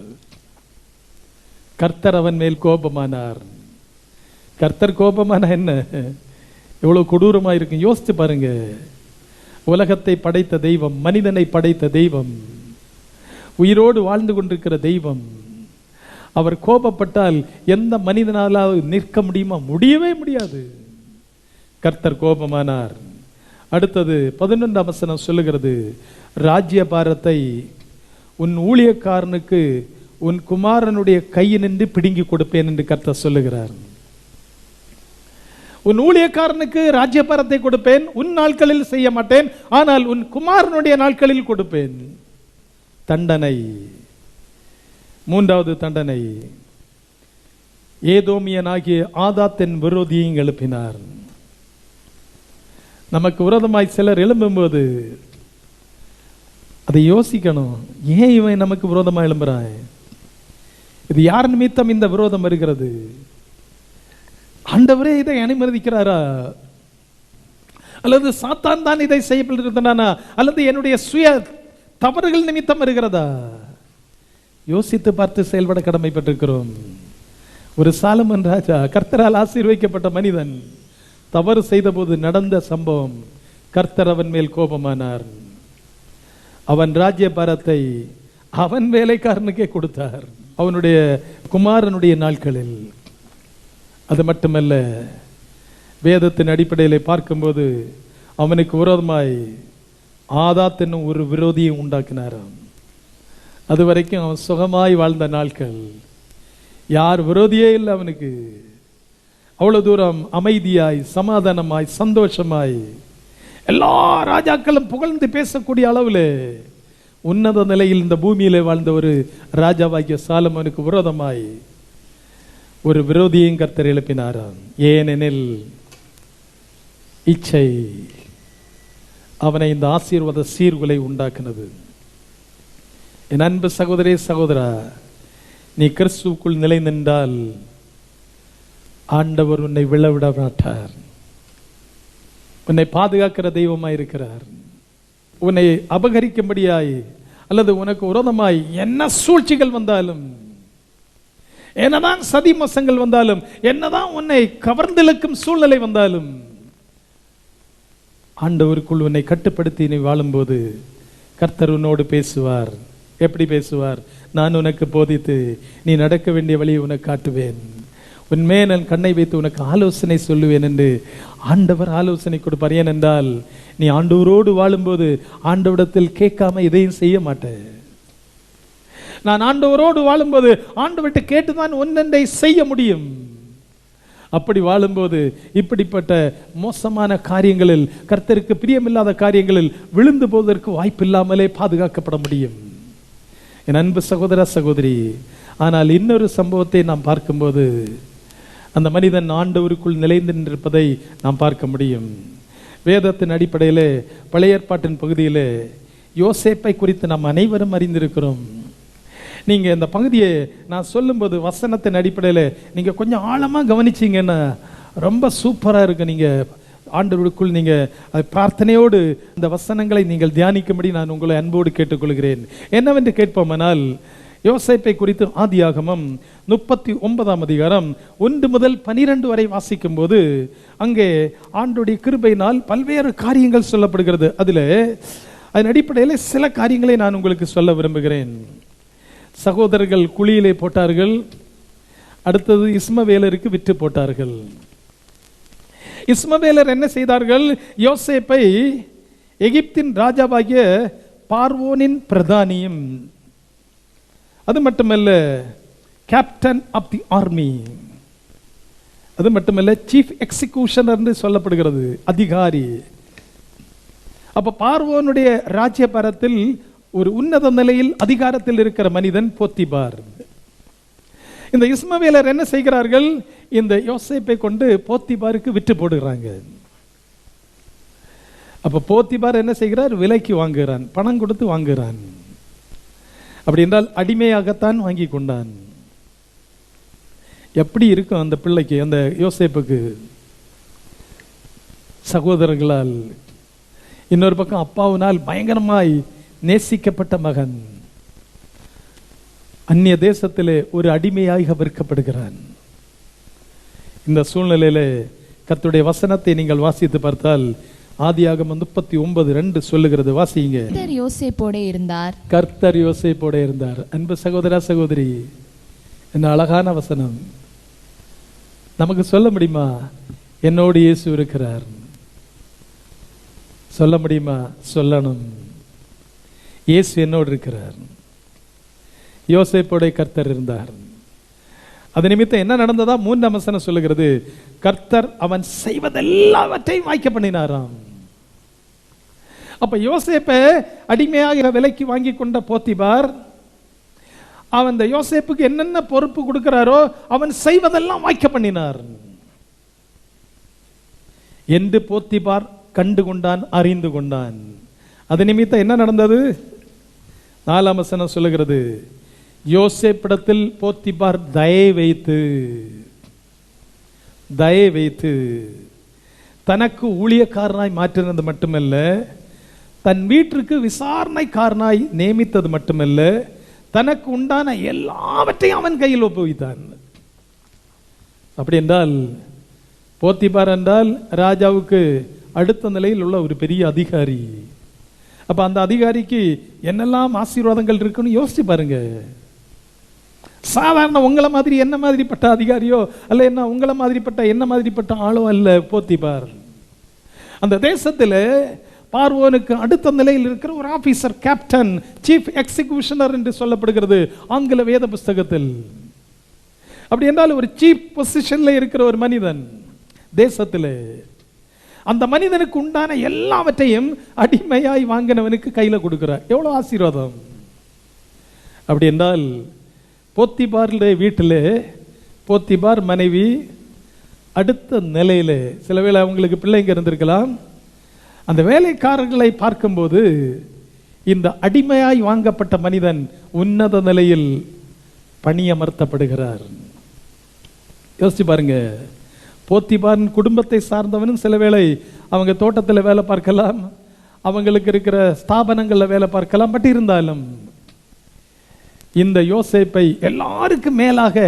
கர்த்தர் கோபமான என்ன? எவ்வளவு கொடூரமா இருக்கும் யோசிச்சு பாருங்க. உலகத்தை படைத்த தெய்வம், மனிதனை படைத்த தெய்வம், உயிரோடு வாழ்ந்து கொண்டிருக்கிற தெய்வம், அவர் கோபப்பட்டால் எந்த மனிதனாலாவது நிற்க முடியுமா? முடியவே முடியாது. கர்த்தர் கோபமானார். அடுத்தது 11ஆம் வசனம் சொல்லுகிறது, ராஜ்ய பாரத்தை உன் ஊழியக்காரனுக்கு உன் குமாரனுடைய கையினின்று பிடுங்கி கொடுப்பேன் என்று கர்த்தர் சொல்லுகிறார். உன் ஊழியக்காரனுக்கு ராஜ்ய பாரத்தை கொடுப்பேன், உன் நாட்களில் செய்ய மாட்டேன், ஆனால் உன் குமாரனுடைய நாட்களில் கொடுப்பேன். தண்டனை, 3வது தண்டனை, ஏதோமியனாகிய ஆதாத்தின் விரோதியை எழுப்பினார். நமக்கு விரோதமாய் சிலர் எழும்பும்போது அதை யோசிக்கணும். ஏன் இவன் நமக்கு விரோதமாக எழும்புறான்? இது யார் நிமித்தம் இந்த விரோதம் வருகிறது? ஆண்டவரே இதை அனுமதிக்கிறாரா? அல்லது சாத்தான் தான் இதை செய்யப்படுகிறானா? அல்லது என்னுடைய சுய தவறுகள் நிமித்தம் வருகிறதா? யோசித்து பார்த்து செயல்பட கடமைப்பட்டிருக்கிறோம். ஒரு சாலமன் ராஜா, கர்த்தரால் ஆசீர்வதிக்கப்பட்ட மனிதன், தவறு செய்த போது நடந்த சம்பவம், கர்த்தர் அவன் மேல் கோபமானார். அவன் ராஜ்ய பாரத்தை அவன் வேலைக்காரனுக்கே கொடுத்தார், அவனுடைய குமாரனுடைய நாட்களில். அது மட்டுமல்ல, வேதத்தின் அடிப்படையில் பார்க்கும்போது அவனுக்கு விரோதமாய் ஆதாத் என்னும் ஒரு விரோதியை உண்டாக்கினார். அது வரைக்கும் அவன் சுகமாய் வாழ்ந்த நாட்கள், யார் விரோதியே இல்லை அவனுக்கு. அவ்வளவு தூரம் அமைதியாய், சமாதானமாய், சந்தோஷமாய், எல்லா ராஜாக்களும் புகழ்ந்து பேசக்கூடிய அளவில் உன்னத நிலையில் இந்த பூமியிலே வாழ்ந்த ஒரு ராஜாவாகிய சாலமோனுக்கு விரோதமாய் ஒரு விரோதியையும் கர்த்தர் எழுப்பினாராம். ஏனெனில் இச்சை அவனை இந்த ஆசீர்வாத சீர்குலை உண்டாக்குனது. என் அன்பு சகோதரே, சகோதரா, நீ கிறிஸ்துவுக்குள் நிலை நின்றால் ஆண்டவர் உன்னை விழவிட மாட்டார். உன்னை பாதுகாக்கிற தெய்வமாய் இருக்கிறார். உன்னை அபகரிக்கும்படியாய் அல்லது உனக்கு விரோதமாய் என்ன சூழ்ச்சிகள் வந்தாலும், என்னதான் சதி மோசங்கள் வந்தாலும், என்னதான் உன்னை கவர்ந்தெழுக்கும் சூழ்நிலை வந்தாலும், ஆண்டவருக்குள் உன்னை கட்டுப்படுத்தி நீ வாழும்போது கர்த்தர் உன்னோடு பேசுவார். எப்படி பேசுவார்? நான் உனக்கு போதித்து நீ நடக்க வேண்டிய வழியை உனக்கு காட்டுவேன், உன்மே நான் கண்ணை வைத்து உனக்கு ஆலோசனை சொல்லுவேன் என்று ஆண்டவர் ஆலோசனை கொடுப்பார். ஏனென்றால் நீ ஆண்டவரோடு வாழும்போது ஆண்டவரிடத்தில் கேட்காம இதையும் செய்ய மாட்டேன். நான் ஆண்டவரோடு வாழும்போது ஆண்டவர்கிட்ட கேட்டுதான் ஒன்றென்றை செய்ய முடியும். அப்படி வாழும்போது இப்படிப்பட்ட மோசமான காரியங்களில், கர்த்தருக்கு பிரியமில்லாத காரியங்களில் விழுந்து போவதற்கு வாய்ப்பில்லாமலே பாதுகாக்கப்பட முடியும். என் அன்பு சகோதர, சகோதரி, ஆனால் இன்னொரு சம்பவத்தை நாம் பார்க்கும்போது அந்த மனிதன் ஆண்டவருக்குள் நிலைந்து நின்றிருப்பதை நாம் பார்க்க முடியும். வேதத்தின் அடிப்படையில், பழைய ஏற்பாட்டின் பகுதியில் யோசேப்பை குறித்து நாம் அனைவரும் அறிந்திருக்கிறோம். நீங்கள் இந்த பகுதியை நான் சொல்லும்போது வசனத்தின் அடிப்படையில் நீங்கள் கொஞ்சம் ஆழமாக கவனிச்சிங்கன்னா ரொம்ப சூப்பராக இருக்கு. நீங்கள் ஆண்டவருக்குள் நீங்கள் பிரார்த்தனையோடு இந்த வசனங்களை நீங்கள் தியானிக்கும்படி நான் உங்களை அன்போடு கேட்டுக்கொள்கிறேன். என்னவென்று கேட்போமானால், யோசேப்பை குறித்து ஆதியாகமம் 39ஆம் அதிகாரம் 1 முதல் 12 வரை வாசிக்கும் போது அங்கே ஆண்டவருடைய கிருபையினால் பல்வேறு காரியங்கள் சொல்லப்படுகிறது. அதன் அடிப்படையில் சில காரியங்களை நான் உங்களுக்கு சொல்ல விரும்புகிறேன். சகோதரர்கள் குழியிலே போட்டார்கள். அடுத்தது இஸ்மவேலருக்கு விற்று போட்டார்கள். இஸ்மவேலர் என்ன செய்தார்கள்? யோசேப்பை எகிப்தின் ராஜாவாகிய பார்வோனின் பிரதானியும், அது மட்டுமல்ல கேப்டன் ஆஃப் தி ஆர்மி, அது மட்டுமல்ல சீஃப் எக்ஸிகியூஷனர் என்று சொல்லப்படுகிறது, அதிகாரி. அப்ப பார்வோனுடைய ராஜ்யபாரத்தில் ஒரு உன்னத நிலையில் அதிகாரத்தில் இருக்கிற மனிதன் போத்திபார். இந்த இஸ்மவேலர் என்ன செய்கிறார்கள்? இந்த யோசேப்பை கொண்டு போத்திபாருக்கு விற்று போடுகிறாங்க. அப்ப போத்திபார் என்ன செய்கிறார்? விலைக்கு வாங்குகிறான், பணம் கொடுத்து வாங்குகிறான். அப்படி என்றால் அடிமையாகத்தான் வாங்கி கொண்டான். எப்படி இருக்கும் அந்த பிள்ளைக்கு, அந்த யோசேப்புக்கு? சகோதரர்களால், இன்னொரு பக்கம் அப்பாவினால் பயங்கரமாய் நேசிக்கப்பட்ட மகன் அந்நிய தேசத்திலே ஒரு அடிமையாக விற்கப்படுகிறான். இந்த சூழ்நிலையில கர்த்தருடைய வசனத்தை நீங்கள் வாசித்து பார்த்தால் ஆதியாகமம் 39:2 சொல்லுகிறது. வாசிங்க. கர்த்தர் யோசேப்போடே இருந்தார். கர்த்தர் யோசேப்போடே இருந்தார். அன்பு சகோதர, சகோதரி, என்ன அழகான வசனம். நமக்கு சொல்ல முடியுமா என்னோடு இயேசு இருக்கிறார்? சொல்ல முடியுமா? சொல்லணும். இயேசு என்னோடு இருக்கிறார். யோசேப்போட கர்த்தர் இருந்தார். அது நிமித்தம் என்ன நடந்ததா? 3ஆம் வசனம் சொல்லுகிறது, கர்த்தர் அவன் செய்வதெல்லாவற்றையும் வாய்க்க பண்ணினாராம். அப்ப யோசேப்பை அடிமையாக விலைக்கு வாங்கி கொண்ட போத்திபார், அவன் இந்த யோசேப்புக்கு என்னென்ன பொறுப்பு கொடுக்கிறாரோ அவன் செய்வதெல்லாம் வாய்க்க பண்ணினார் என்று போத்திபார் கண்டு கொண்டான், அறிந்து கொண்டான். அது நிமித்தம் என்ன நடந்தது? 4ஆம் வசனம் சொல்லுகிறது, யோசேப்பிடத்தில் போத்திபார் தயை வைத்து தனக்கு ஊழியக்காரனாய் மாற்றினது மட்டுமல்ல, தன் வீட்டிற்கு விசாரணைக்காரனாய் நியமித்தது மட்டுமல்ல, தனக்கு உண்டான எல்லாவற்றையும் அவன் கையில் ஒப்புவித்தான். அப்படி என்றால் போத்திபார் என்றால் ராஜாவுக்கு அடுத்த நிலையில் உள்ள ஒரு பெரிய அதிகாரி. அப்ப அந்த அதிகாரிக்கு என்னெல்லாம் ஆசீர்வாதங்கள் இருக்குன்னு யோசிச்சு பாருங்க. சாதாரண உங்களை மாதிரி என்ன மாதிரிப்பட்ட அதிகாரியோ அல்ல, என்ன உங்களை மாதிரிப்பட்ட என்ன மாதிரிப்பட்ட ஆளோ அல்ல போத்திபார். அந்த தேசத்தில் பார்வோனுக்கு அடுத்த நிலையில் இருக்கிற ஒரு ஆபீசர், கேப்டன், சீஃப் எக்ஸிகியூஷனர் என்று சொல்லப்படுகிறது ஆங்கில வேத புஸ்தகத்தில். அப்படி என்றால் ஒரு சீப் பொசிஷன்ல இருக்கிற ஒரு மனிதன் தேசத்தில், அந்த மனிதனுக்கு உண்டான எல்லாவற்றையும் அடிமையாய் வாங்கினவனுக்கு கையில கொடுக்கிறார். எவ்வளவு ஆசீர்வாதம்! அப்படி என்றால் போத்திபாருடைய வீட்டில் போத்திபார் மனைவி அடுத்த நிலையில, சில வேளை அவங்களுக்கு பிள்ளைங்க இருந்திருக்கலாம், அந்த வேலைக்காரர்களை பார்க்கும்போது இந்த அடிமையாய் வாங்கப்பட்ட மனிதன் உன்னத நிலையில் பணியமர்த்தப்படுகிறார். யோசிச்சு பாருங்க, போத்திபாரின் குடும்பத்தை சார்ந்தவனும் சில வேளை அவங்க தோட்டத்தில் வேலை பார்க்கலாம், அவங்களுக்கு இருக்கிற ஸ்தாபனங்களில் வேலை பார்க்கலாம். பட் இருந்தாலும் இந்த யோசேப்பை எல்லாருக்கும் மேலாக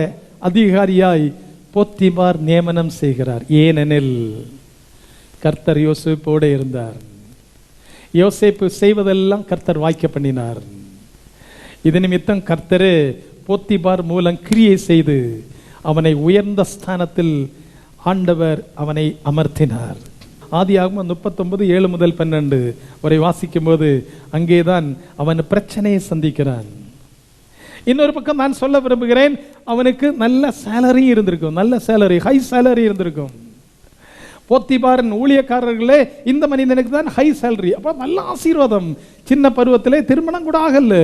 அதிகாரியாய் போத்திபார் நியமனம் செய்கிறார். ஏனெனில் கர்த்தர் யோசேப்போடு இருந்தார். யோசேப்பு செய்வதெல்லாம் கர்த்தர் வாய்க்க பண்ணினார். இது நிமித்தம் கர்த்தரே போத்திபார் மூலம் கிரியை செய்து அவனை உயர்ந்த ஸ்தானத்தில் ஆண்டவர் அவனை அமர்த்தினார். ஆதியாகமம் 39:7 முதல் 12 வரை வாசிக்கும் போது அங்கேதான் அவன் பிரச்சனையை சந்திக்கிறான். இன்னொரு பக்கம் நான் சொல்ல விரும்புகிறேன், அவனுக்கு நல்ல சேலரி இருந்திருக்கும், நல்ல சேலரி, ஹை சேலரி இருந்திருக்கும். போத்திபாரின் ஊழியக்காரர்களே இந்த மனிதனுக்கு தான் ஹை சேலரி. அப்ப நல்ல ஆசீர்வாதம். சின்ன பருவத்திலே திருமணம் கூட ஆகல,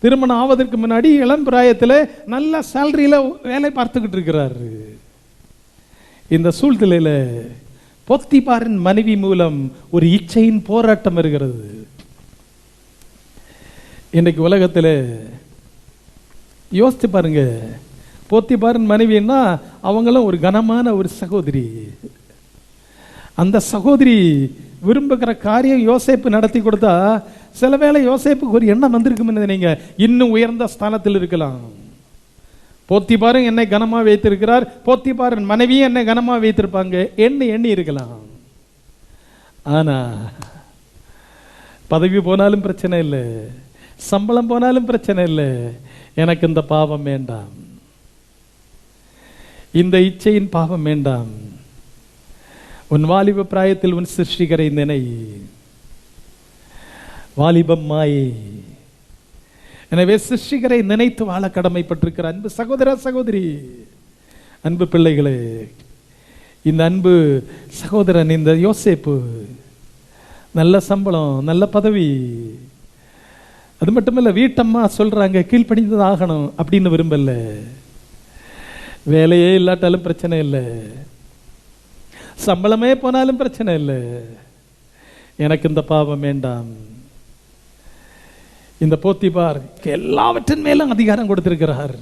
திருமணம் ஆவதற்கு முன்னாடி இளம் பிராயத்தில் நல்ல சேலரியில வேலை பார்த்துக்கிட்டு இருக்கிறார். இந்த சூழ்நிலையில போத்திபாரின் மனைவி மூலம் ஒரு இச்சையின் போராட்டம் இருக்கிறது. இன்னைக்கு உலகத்தில் யோசித்து பாருங்க, போத்திபாரின் மனைவின்னா அவங்களும் ஒரு கனமான ஒரு சகோதரி. அந்த சகோதரி விரும்புகிற காரியம் யோசேப்பு நடத்தி கொடுத்தா சில வேளை யோசேப்புக்கு ஒரு எண்ணம் வந்திருக்குன்னு நீங்க இன்னும் உயர்ந்த ஸ்தானத்தில் இருக்கலாம். போத்திபாரும் என்னை கனமா வைத்திருக்கிறார், போத்திபாரின் மனைவியும் என்னை கனமா வைத்திருப்பாங்க எண்ணி இருக்கலாம். ஆனா பதவி போனாலும் பிரச்சனை இல்லை, சம்பளம் போனாலும் பிரச்சனை இல்லை, எனக்கு இந்த பாவம் வேண்டாம், இந்த இச்சையின் பாவம் வேண்டாம். உன் வாலிப பிராயத்தில் உன் சிருஷ்டிகரை நினை. வாலிபம் மாயை. எனவே சிருஷ்டிகரை நினைத்து வாழ கடமைப்பட்டிருக்கிற அன்பு சகோதர சகோதரி, அன்பு பிள்ளைகளே, இந்த அன்பு சகோதரன் இந்த யோசேப்பு நல்ல சம்பளம், நல்ல பதவி, அது மட்டுமல்ல வீட்டம்மா சொல்றாங்க கீழ்ப்படிந்து ஆகணும் அப்படின்னு விரும்பல. வேலையே இல்லாட்டாலும் பிரச்சனை இல்லை, சம்பளமே போனாலும் பிரச்சனை இல்லை, எனக்கு இந்த பாவம் வேண்டாம். இந்த போத்திபார் எல்லாவற்றின் மேலும் அதிகாரம் கொடுத்திருக்கிறார்.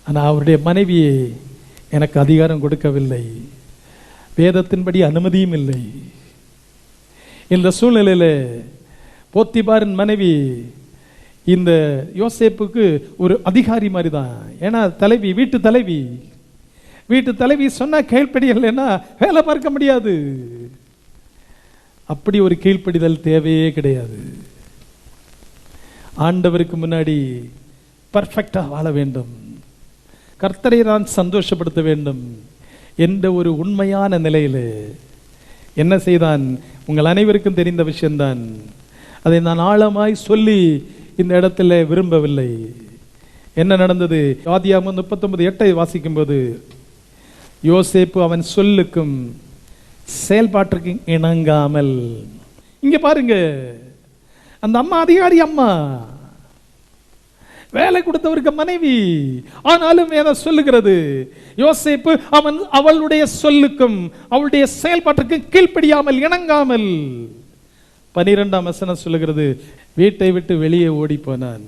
ஆனால் அவருடைய மனைவியை எனக்கு அதிகாரம் கொடுக்கவில்லை, வேதத்தின்படி அனுமதியும் இல்லை. இந்த சூழ்நிலையில போத்திபாரின் மனைவி இந்த யோசேப்புக்கு ஒரு அதிகாரி மாதிரி தான். ஏன்னா தலைவி, வீட்டு தலைவி சொன்னா கீழ்ப்படியலைன்னா வேலை பார்க்க முடியாது. அப்படி ஒரு கீழ்ப்படிதல் தேவையே கிடையாது. ஆண்டவருக்கு முன்னாடி பர்ஃபெக்டா வாழ வேண்டும், கர்த்தரை நான் சந்தோஷப்படுத்த வேண்டும் என்ற ஒரு உண்மையான நிலையில் என்ன செய்தான்? உங்கள் அனைவருக்கும் தெரிந்த விஷயம்தான். அதை நான் ஆழமாய் சொல்லி இந்த இடத்துல விரும்பவில்லை. என்ன நடந்தது? ஆதியாகமம் 39:8 வாசிக்கும் போது, யோசேப்பு அவன் சொல்லுக்கும் செயல்பாட்டிற்கு இணங்காமல், இங்க பாருங்க, அந்த அம்மா அதிகாரி அம்மா, வேலை கொடுத்தவருக்கு மனைவி, ஆனாலும் எதை சொல்லுகிறது? யோசேப்பு அவளுடைய சொல்லுக்கும் அவளுடைய செயல்பாட்டிற்கு கீழ்ப்படியாமல், இணங்காமல். 12ஆம் வசனம் சொல்லுகிறது, வீட்டை விட்டு வெளியே ஓடி போனான்.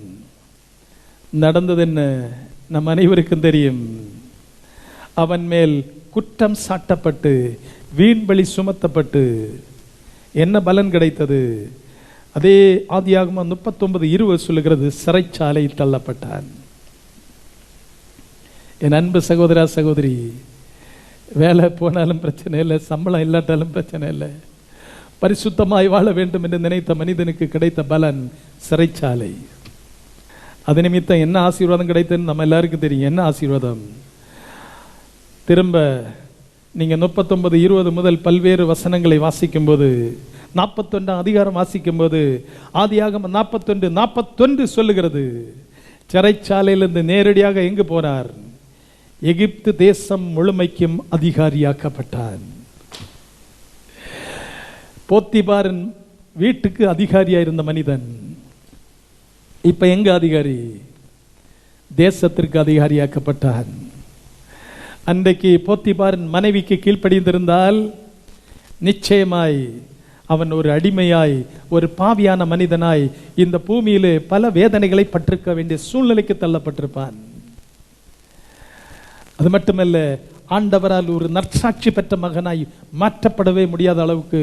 நடந்தது என்ன நம் அனைவருக்கும் தெரியும். அவன் மேல் குற்றம் சாட்டப்பட்டு வீண்பழி சுமத்தப்பட்டு என்ன பலன் கிடைத்தது? அதே ஆதியாகமம் 39:20 சொல்லுகிறது, சிறைச்சாலை தள்ளப்பட்டான். என் அன்பு சகோதரா சகோதரி, வேலை போனாலும் பிரச்சனை இல்லை, சம்பளம் இல்லாட்டாலும் பிரச்சனை இல்லை, பரிசுத்தமாய் வாழ வேண்டும் என்று நினைத்த மனிதனுக்கு கிடைத்த பலன் சிறைச்சாலை. அது நிமித்தம் என்ன ஆசீர்வாதம் கிடைத்ததுன்னு நம்ம எல்லாருக்கும் தெரியும். என்ன ஆசீர்வாதம்? திரும்ப நீங்க 39:20 முதல் பல்வேறு வசனங்களை வாசிக்கும் போது, 41ஆம் அதிகாரம் வாசிக்கும் போது, ஆதியாகமம் 41:41 சொல்லுகிறது, சிறைச்சாலையிலிருந்து நேரடியாக எங்கு போனார்? எகிப்து தேசம் முழுமைக்கும் அதிகாரியாக்கப்பட்டான். போத்திபாரின் வீட்டுக்கு அதிகாரியா இருந்த மனிதன் இப்ப எங்க அதிகாரி? தேசத்திற்கு அதிகாரியாக்கப்பட்டான். அன்றைக்கு போத்திபாரின் மனைவிக்கு கீழ்ப்படிந்திருந்தால் நிச்சயமாய் அவன் ஒரு அடிமையாய், ஒரு பாவியான மனிதனாய் இந்த பூமியிலே பல வேதனைகளை பற்றிருக்க வேண்டிய சூழ்நிலைக்கு தள்ளப்பட்டிருப்பான். அது மட்டுமல்ல, ஆண்டவரால் ஒரு நற்சாட்சி பெற்ற மகனாய் மாற்றப்படவே முடியாத அளவுக்கு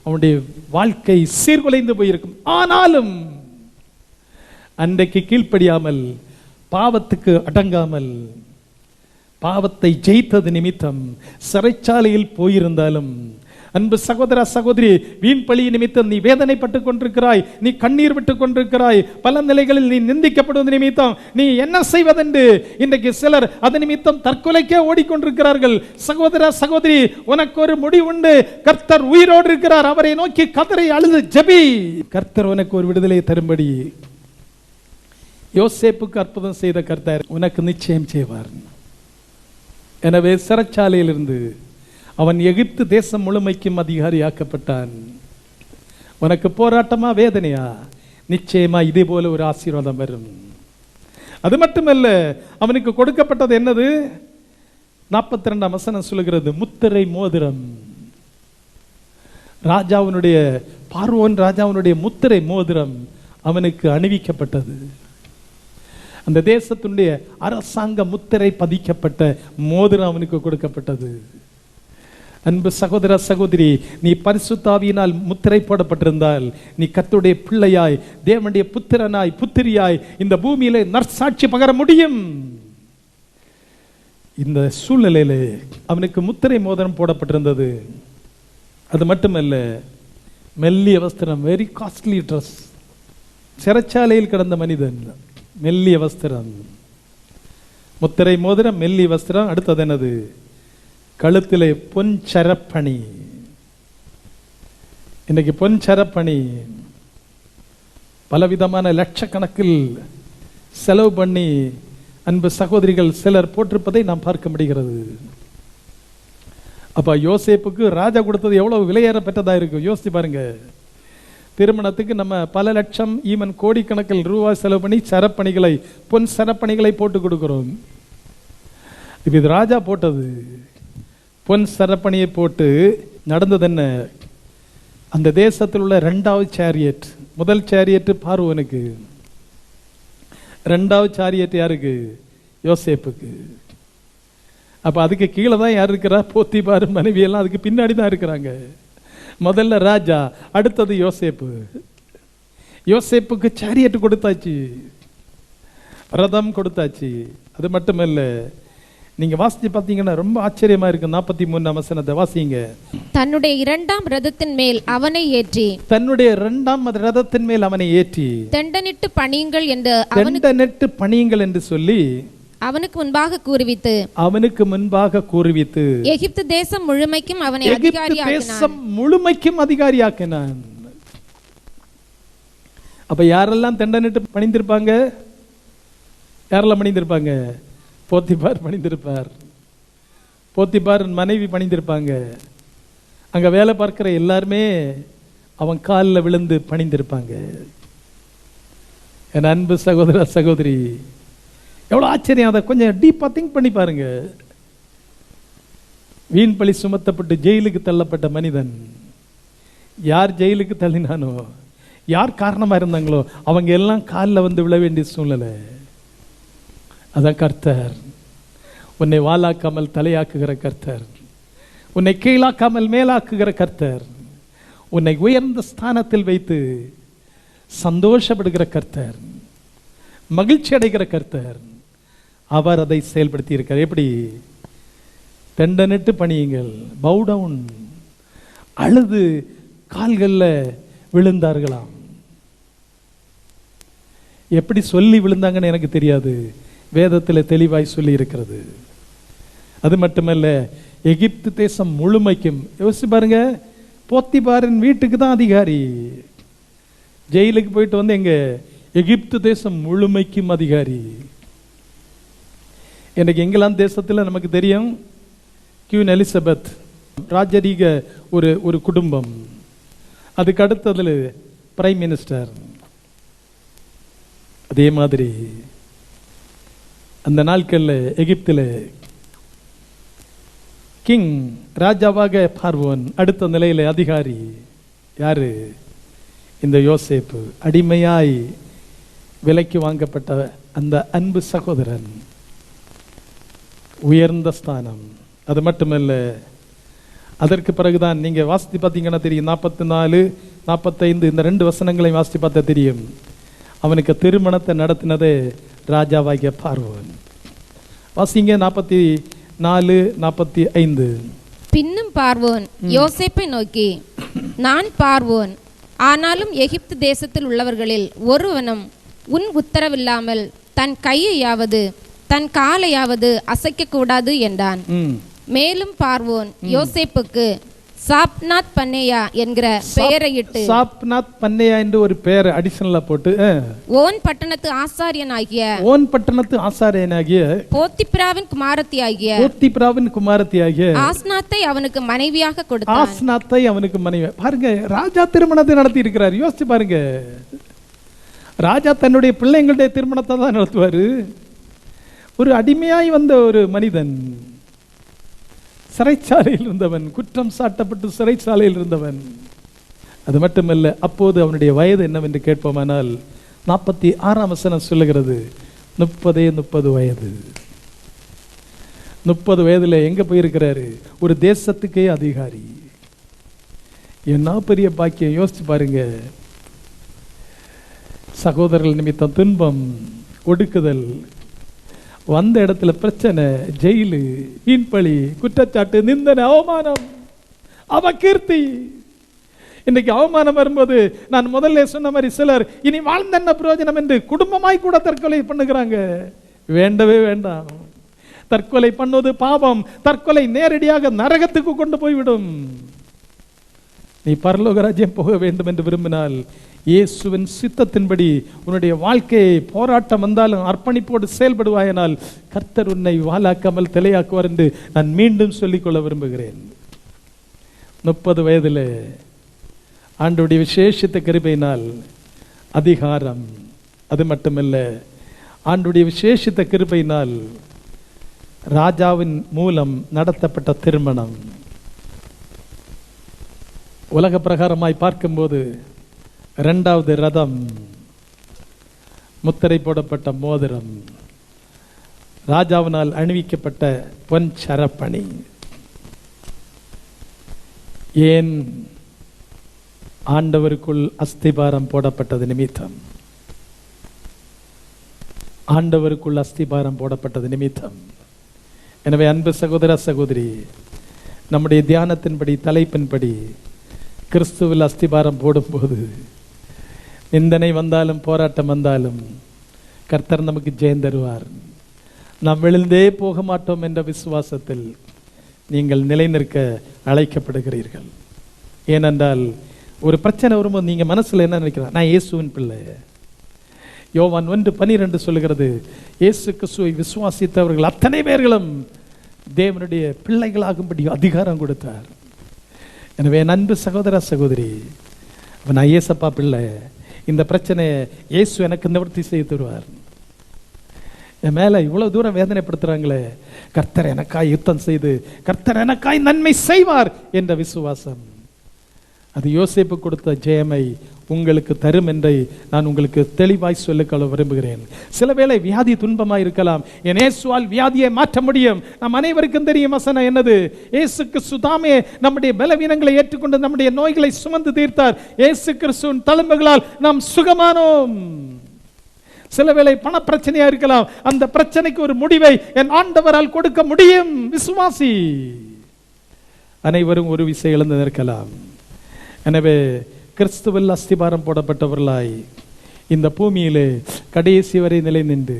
அவனுடைய வாழ்க்கை சீர்குலைந்து போயிருக்கும். ஆனாலும் அன்றைக்கு கீழ்ப்படியாமல், பாவத்துக்கு அடங்காமல், பாவத்தை ஜெயித்தது நிமித்தம் சிறைச்சாலையில் போயிருந்தாலும், அன்பு சகோதர சகோதரி, வீண் பழி நிமித்தம் நீ வேதனைப்பட்டுக் கொண்டிருக்கிறாய், நீ கண்ணீர் விட்டுக் கொண்டிருக்கிறாய், பல நிலைகளில் நீ நிந்திக்கப்படுவது நிமித்தம் நீ என்ன செய்வதென்று இன்றைக்கு சிலர் அது நிமித்தம் தற்கொலைக்கே ஓடிக்கொண்டிருக்கிறார்கள். சகோதர சகோதரி, உனக்கு ஒரு முடிவுண்டு. கர்த்தர் உயிரோடு இருக்கிறார். அவரை நோக்கி கதறி அழுது ஜெபி. கர்த்தர் உனக்கு ஒரு விடுதலை தரும்படி யோசேப்புக்கு அற்புதம் செய்த கர்த்தர் உனக்கு நிச்சயம் செய்வார். எனவே சிறைச்சாலையிலிருந்து அவன் எகிப்து தேசம் முழுமைக்கும் அதிகாரியாக்கப்பட்டான். உனக்கு போராட்டமா, வேதனையா? நிச்சயமா இதே போல ஒரு ஆசீர்வாதம் வரும். அது மட்டுமல்ல, அவனுக்கு கொடுக்கப்பட்டது என்னது? 42ஆம் வசனம் சொல்லுகிறது, முத்திரை மோதிரம். ராஜாவினுடைய, பார்வோன் ராஜாவினுடைய முத்திரை மோதிரம் அவனுக்கு அணிவிக்கப்பட்டது. அந்த தேசத்தினுடைய அரசாங்க முத்திரை பதிக்கப்பட்ட மோதிரம் அவனுக்கு கொடுக்கப்பட்டது. அன்பு சகோதர சகோதரி, நீ பரிசுத்தாவியினால் முத்திரை போடப்பட்டிருந்தால் நீ கர்த்தருடைய பிள்ளையாய், தேவனுடைய புத்திரனாய், புத்திரியாய் இந்த பூமியிலே நற்சாட்சி பகர முடியும். இந்த சூழ்நிலையிலே அவனுக்கு முத்திரை மோதிரம் போடப்பட்டிருந்தது. அது மட்டுமல்ல, மெல்லிய வஸ்திரம், வெரி காஸ்ட்லி ட்ரெஸ். சிறைச்சாலையில் கிடந்த மனிதன், மெல்லிய வஸ்திரம், முத்திரை மோதிரம், மெல்லிய வஸ்திரம். அடுத்தது என்னது? கழுத்திலே பொன் சரப்பணி. இன்னைக்கு பொன் சரப்பணி பலவிதமான லட்சக்கணக்கில் செலவு பண்ணி அன்பு சகோதரிகள் சிலர் போட்டிருப்பதை நாம் பார்க்க முடிகிறது. அப்ப யோசேப்புக்கு ராஜா கொடுத்தது எவ்வளவு விலையேற பெற்றதா இருக்கு, யோசிச்சு பாருங்க. திருமணத்துக்கு நம்ம பல லட்சம், ஈவன் கோடிக்கணக்கில் ரூபாய் செலவு பண்ணி சரப்பணிகளை, பொன் சரப்பணிகளை போட்டு கொடுக்கிறோம். இது ராஜா போட்டது. பொன் சரப்பணியை போட்டு நடந்தது என்ன? அந்த தேசத்தில் உள்ள 2வது சேரியட். முதல் சேரியட் பார்வோனுக்கு, 2வது சேரியட் யாருக்கு? யோசேப்புக்கு. அப்ப அதுக்கு கீழே தான் யார் இருக்கிறா? போத்திபார் மனைவி எல்லாம் அதுக்கு பின்னாடி தான் இருக்கிறாங்க. முதல்ல ராஜா, அடுத்தது யோசேப்பு. யோசேப்புக்கு சேரியட் கொடுத்தாச்சு, ரதம் கொடுத்தாச்சு. அது மட்டுமல்ல, நீங்க வாசிச்சு பார்த்தீங்கன்னா ரொம்ப ஆச்சரியமா இருக்கு. 43ஆம் வசனத்தை வாசிங்க. தன்னுடைய 2ஆம் ரதத்தின் மேல் அவனை ஏற்றி, தன்னுடைய 2ஆம் ரதத்தின் மேல் அவனை ஏற்றி தெண்டனிட்டு பணியுங்கள் என்று, தெண்டனிட்டு பணியுங்கள் என்று சொல்லி அவனுக்கு முன்பாக கூறுவித்து, அவனுக்கு முன்பாக கூறுவித்து எகிப்து தேசம் முழுமைக்கும் அவனை தேசம் முழுமைக்கும் அதிகாரியாக்கினான். அப்ப யாரெல்லாம் தெண்டனிட்டு பணிந்திருப்பாங்க? யாரெல்லாம் பணிந்திருப்பாங்க? போத்திபார் பணிந்திருப்பார், போத்திபார் மனைவி பணிந்திருப்பாங்க, அங்க வேலை பார்க்கிற எல்லாருமே அவன் காலில் விழுந்து பணிந்திருப்பாங்க. என் அன்பு சகோதர சகோதரி, எவ்வளவு ஆச்சரியம்! அதை கொஞ்சம் டீப்பா திங்க் பண்ணி பாருங்க. வீண் பழி சுமத்தப்பட்டு ஜெயிலுக்கு தள்ளப்பட்ட மனிதன், யார் ஜெயிலுக்கு தள்ளினானோ, யார் காரணமா இருந்தாங்களோ அவங்க எல்லாம் காலில் வந்து விழ வேண்டிய சூழ்நிலை. அதான் கர்த்தர். உன்னை வாளாக்காமல் தலையாக்குகிற கர்த்தர், உன்னை கீழாக்காமல் மேலாக்குகிற கர்த்தர், உன்னை உயர்ந்த ஸ்தானத்தில் வைத்து சந்தோஷப்படுகிற கர்த்தர், மகிழ்ச்சி அடைகிற கர்த்தர். அவர் அதை செயல்படுத்தி இருக்கார். எப்படி? தெண்டனிட்டு பணியுங்கள், பவ் டவுன், அழுது கால்களில் விழுந்தார்களாம். எப்படி சொல்லி விழுந்தாங்கன்னு எனக்கு தெரியாது, வேதத்தில் தெளிவாய் சொல்லி இருக்கிறது. அது மட்டுமல்ல, எகிப்து தேசம் முழுமைக்கும். யோசிச்சு பாருங்க, போத்திபாரின் வீட்டுக்கு தான் அதிகாரி. ஜெயிலுக்கு போயிட்டு வந்து எங்க எகிப்து தேசம் முழுமைக்கும் அதிகாரி. எனக்கு இங்கிலாந்து தேசத்தில் நமக்கு தெரியும் குவீன் எலிசபெத் ராஜரீக ஒரு குடும்பம். அதுக்கு அடுத்ததுல பிரைம் மினிஸ்டர். அதே மாதிரி அந்த நாட்கள்ல எகிப்தில் கிங் ராஜாவாக பார்வோன், அடுத்த நிலையில அதிகாரி யாரு? இந்த யோசேப்பு. அடிமையாய் விலைக்கு வாங்கப்பட்ட அந்த அன்பு சகோதரன், உயர்ந்த ஸ்தானம். அது மட்டுமல்ல, அதற்கு பிறகுதான் நீங்க வாசித்து பார்த்தீங்கன்னா தெரியும், 44, 45 இந்த 2 வசனங்களையும் வாசித்து பார்த்தா தெரியும், அவனுக்கு திருமணத்தை நடத்தினதே ராஜாவாகிய பார்வோன். வாசிங்க 44, 45. பின்னும் பார்வோன் யோசேப்பை நோக்கி, நான் பார்வோன், ஆனாலும் எகிப்து தேசத்தில் உள்ளவர்களில் ஒருவனும் உன் உத்தரவில்லாமல் தன் கையையாவது தன் காலையாவது அசைக்க கூடாது என்றான். மேலும் பார்வோன் யோசேப்புக்கு சாப்நாத் பன்னேயா என்கிற பெயரையிட்டு, சாப்நாத் பன்னேயா என்று ஒரு பெயர் அடிஷனலா போட்டு, ஓன் பட்டணத்து ஆசாரியனாகிய போத்திப்ராவின் குமாரத்தியாகிய ஆஸ்நாத்தை அவனுக்கு மனைவியாக கொடுத்தான். ஆஸ்நாத்தை அவனுக்கு மனைவி. பாருங்க, ராஜா திருமணத்தை நடத்தி இருக்கிறார். யோசிச்சு பாருங்க, ராஜா தன்னுடைய பிள்ளைங்களுடைய திருமணத்தை தான் நடத்துவாரு. ஒரு அடிமையாய் வந்த ஒரு மனிதன், சிறைச்சாலையில் இருந்தவன், குற்றம் சாட்டப்பட்டு சிறைச்சாலையில் இருந்தவன். அது மட்டுமல்ல, அப்போது அவனுடைய வயது என்னவென்று கேட்போமானால் 46ஆம் வசனம் சொல்லுகிறது, 30 வயது. 30 வயதுல எங்க போயிருக்கிறாரு? ஒரு தேசத்துக்கே அதிகாரி. என்ன பெரிய பாக்கியம்! யோசிச்சு பாருங்க. சகோதரர்கள் நிமித்தம் துன்பம், ஒடுக்குதல், வந்த இடத்துல பிரச்சனை, ஜெயிலு, வீண்பழி, குற்றச்சாட்டு, நிந்தனை, அவமானம், அவகீர்த்தி. இன்னைக்கு அவமானம் வரும்போது நான் முதல்ல சொன்ன மாதிரி சிலர் இனி வாழ்ந்த என்ன பிரயோஜனம் என்று குடும்பமாய் கூட தற்கொலை பண்ணுகிறாங்க. வேண்டவே வேண்டாம். தற்கொலை பண்ணுவது பாவம். தற்கொலை நேரடியாக நரகத்துக்கு கொண்டு போய்விடும். நீ பரலோக ராஜ்யம் போக வேண்டும் என்று விரும்பினால் இயேசுவின் சித்தத்தின்படி உன்னுடைய வாழ்க்கையை போராட்டம் வந்தாலும் அர்ப்பணிப்போடு செயல்படுவாயனால் கர்த்தர் உன்னை வாளாக்காமல் தலையாக்குவார் என்று நான் மீண்டும் சொல்லிக்கொள்ள விரும்புகிறேன். 30 வயதில் ஆண்டவருடைய விசேஷித்த கிருபையினால் அதிகாரம், அது மட்டுமல்ல, ஆண்டவருடைய விசேஷித்த கிருபையினால் ராஜாவின் மூலம் நடத்தப்பட்ட திருமணம். உலக பிரகாரமாய் பார்க்கும்போது 2வது ரதம், முத்திரை போடப்பட்ட மோதிரம், ராஜாவினால் அணிவிக்கப்பட்ட பொன் சரப்பணி. ஏன்? ஆண்டவருக்குள் அஸ்திபாரம் போடப்பட்டது நிமித்தம். ஆண்டவருக்குள் அஸ்திபாரம் போடப்பட்டது நிமித்தம். எனவே அன்பு சகோதர சகோதரி, நம்முடைய தியானத்தின்படி, தலைப்பின்படி கிறிஸ்துவில் அஸ்திபாரம் போடும்போது நிந்தனை வந்தாலும் போராட்டம் வந்தாலும் கர்த்தர் நமக்கு ஜெயம் தருவார். நாம் விழுந்தே போக மாட்டோம் என்ற விசுவாசத்தில் நீங்கள் நிலைநிற்க அழைக்கப்படுகிறீர்கள். ஏனென்றால் ஒரு பிரச்சனை வரும்போது நீங்க மனசுல என்ன நினைக்கிறீங்க? நான் இயேசுவின் பிள்ளை. யோவான் 1:12 சொல்லுகிறது, இயேசு கிறிஸ்துவை விசுவாசித்தவர்கள் அத்தனை பேர்களும் தேவனுடைய பிள்ளைகளாகும்படி அதிகாரம் கொடுத்தார். எனவே அன்பு சகோதர சகோதரி, நான் இயேசப்பா பிள்ளை, இந்த பிரச்சனையை இயேசு எனக்கு நிவர்த்தி செய்து தருவார். என் மேல இவ்வளவு தூரம் வேதனைப்படுத்துறாங்களே, கர்த்தர் எனக்காய் யுத்தம் செய்து கர்த்தர் எனக்காய் நன்மை செய்வார் என்ற விசுவாசம், அது யோசேப்பு கொடுத்த ஜெயமை உங்களுக்கு தரும் என்றை நான் உங்களுக்கு தெளிவாய் சொல்லிக்கொள்ள விரும்புகிறேன். சில வேளை வியாதி துன்பமாய் இருக்கலாம். என் இயேசுவால் வியாதியை மாற்ற முடியும். நம் அனைவருக்கும் தெரியும் வசனம் என்னது? இயேசு கிறிஸ்து தாமே நம்முடைய பலவீனங்களை ஏற்றுக்கொண்டு நம்முடைய நோய்களை சுமந்து தீர்த்தார். இயேசு கிறிஸ்துவின் தழும்புகளால் நாம் சுகமானோம். சில வேளை பண பிரச்சனையா இருக்கலாம். அந்த பிரச்சனைக்கு ஒரு முடிவை என் ஆண்டவரால் கொடுக்க முடியும். விசுவாசி. அனைவரும் ஒரு விசை இழந்து நிற்கலாம். எனவே கிறிஸ்துவில் அஸ்திபாரம் போடப்பட்டவர்களாய் இந்த பூமியிலே கடைசி வரை நிலை நின்று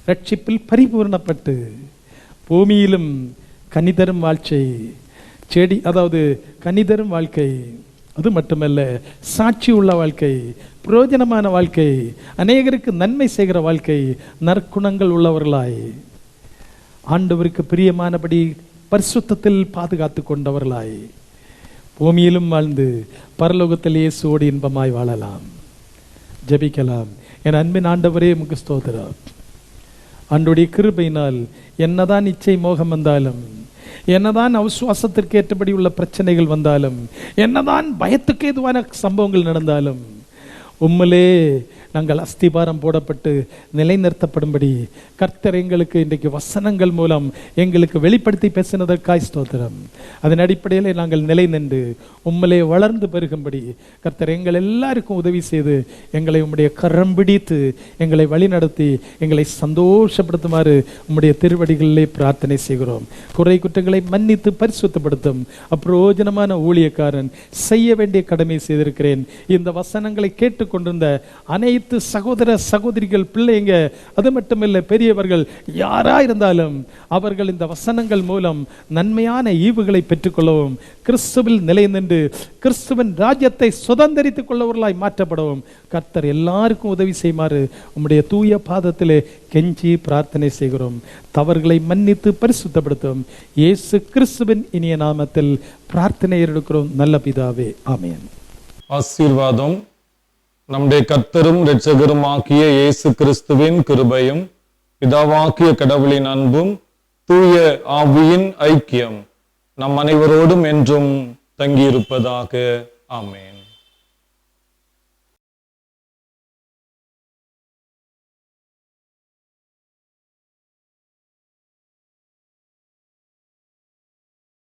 ரட்சிப்பில் பரிபூர்ணப்பட்டு பூமியிலும் கனிதரும் வாழ்க்கை செடி, அதாவது கனிதரும் வாழ்க்கை, அது மட்டுமல்ல, சாட்சி உள்ள வாழ்க்கை, பிரயோஜனமான வாழ்க்கை, அநேகருக்கு நன்மை செய்கிற வாழ்க்கை, நற்குணங்கள் உள்ளவர்களாய், ஆண்டவருக்கு பிரியமானபடி பரிசுத்தத்தில் பாதுகாத்து கொண்டவர்களாய், பூமியிலும் வாழ்ந்து பரலோகத்தில் இயேசுவோடு இன்பமாய் வாழலாம். ஜெபிக்கலாம். என் அன்பின் ஆண்டவரே, உமக்கு ஸ்தோத்திரம். ஆண்டவருடைய கிருபையினால் என்னதான் இச்சை மோகம் வந்தாலும், என்னதான் அவிசுவாசத்திற்கு ஏற்றபடி உள்ள பிரச்சனைகள் வந்தாலும், என்னதான் பயத்துக்கு ஏதுவான சம்பவங்கள் நடந்தாலும், உம்மிலே நாங்கள் அஸ்திபாரம் போடப்பட்டு நிலைநிறுத்தப்படும்படி கர்த்தர் எங்களுக்கு இன்றைக்கு வசனங்கள் மூலம் எங்களுக்கு வெளிப்படுத்தி பேசினதற்காய் ஸ்தோத்திரம். அதன் அடிப்படையில் நாங்கள் நிலை நின்று உம்மிலே வளர்ந்து பெருகும்படி கர்த்தர் எங்கள் எல்லாருக்கும் உதவி செய்து எங்களை உம்முடைய கரம் பிடித்து எங்களை வழிநடத்தி எங்களை சந்தோஷப்படுத்துமாறு உம்முடைய திருவடிகளிலே பிரார்த்தனை செய்கிறோம். குறை குற்றங்களை மன்னித்து பரிசுத்தப்படுத்தும் அப்பிரயோஜனமான ஊழியக்காரன் செய்ய வேண்டிய கடமை செய்திருக்கிறேன். இந்த வசனங்களை கேட்டுக்கொண்டிருந்த அனைத்து சகோதர சகோதரிகள், பிள்ளைங்க, அது மட்டுமில்லை பெரியவர்கள், யாரா இருந்தாலும் அவர்கள் இந்த வசனங்கள் மூலம் நன்மையான ஈவுகளை பெற்றுக்கொள்ளவும், கிறிஸ்துவில் நிலை நின்று கிறிஸ்துவின் ராஜ்யத்தை சுதந்திரித்துக் கொள்ளவர்களாய் மாற்றப்படவும் கர்த்தர் எல்லாருக்கும் உதவி செய்யுமாறு உம்முடைய தூய பாதத்திலே கெஞ்சி பிரார்த்தனை செய்கிறோம். தவறுகளை மன்னித்து பரிசுத்தப்படுத்தும் இயேசு கிறிஸ்துவின் இனிய நாமத்தில் பிரார்த்தனை எடுக்கிறோம் நல்ல பிதாவே, ஆமென். ஆசீர்வாதம். நம்முடைய கர்த்தரும் இரட்சகரும் ஆகிய இயேசு கிறிஸ்துவின் கிருபையும் பிதாவாகிய கடவுளின் அன்பும் தூய ஆவியின் ஐக்கியம் நம் அனைவரோடும் என்றும் தங்கியிருப்பதாக. ஆமென்.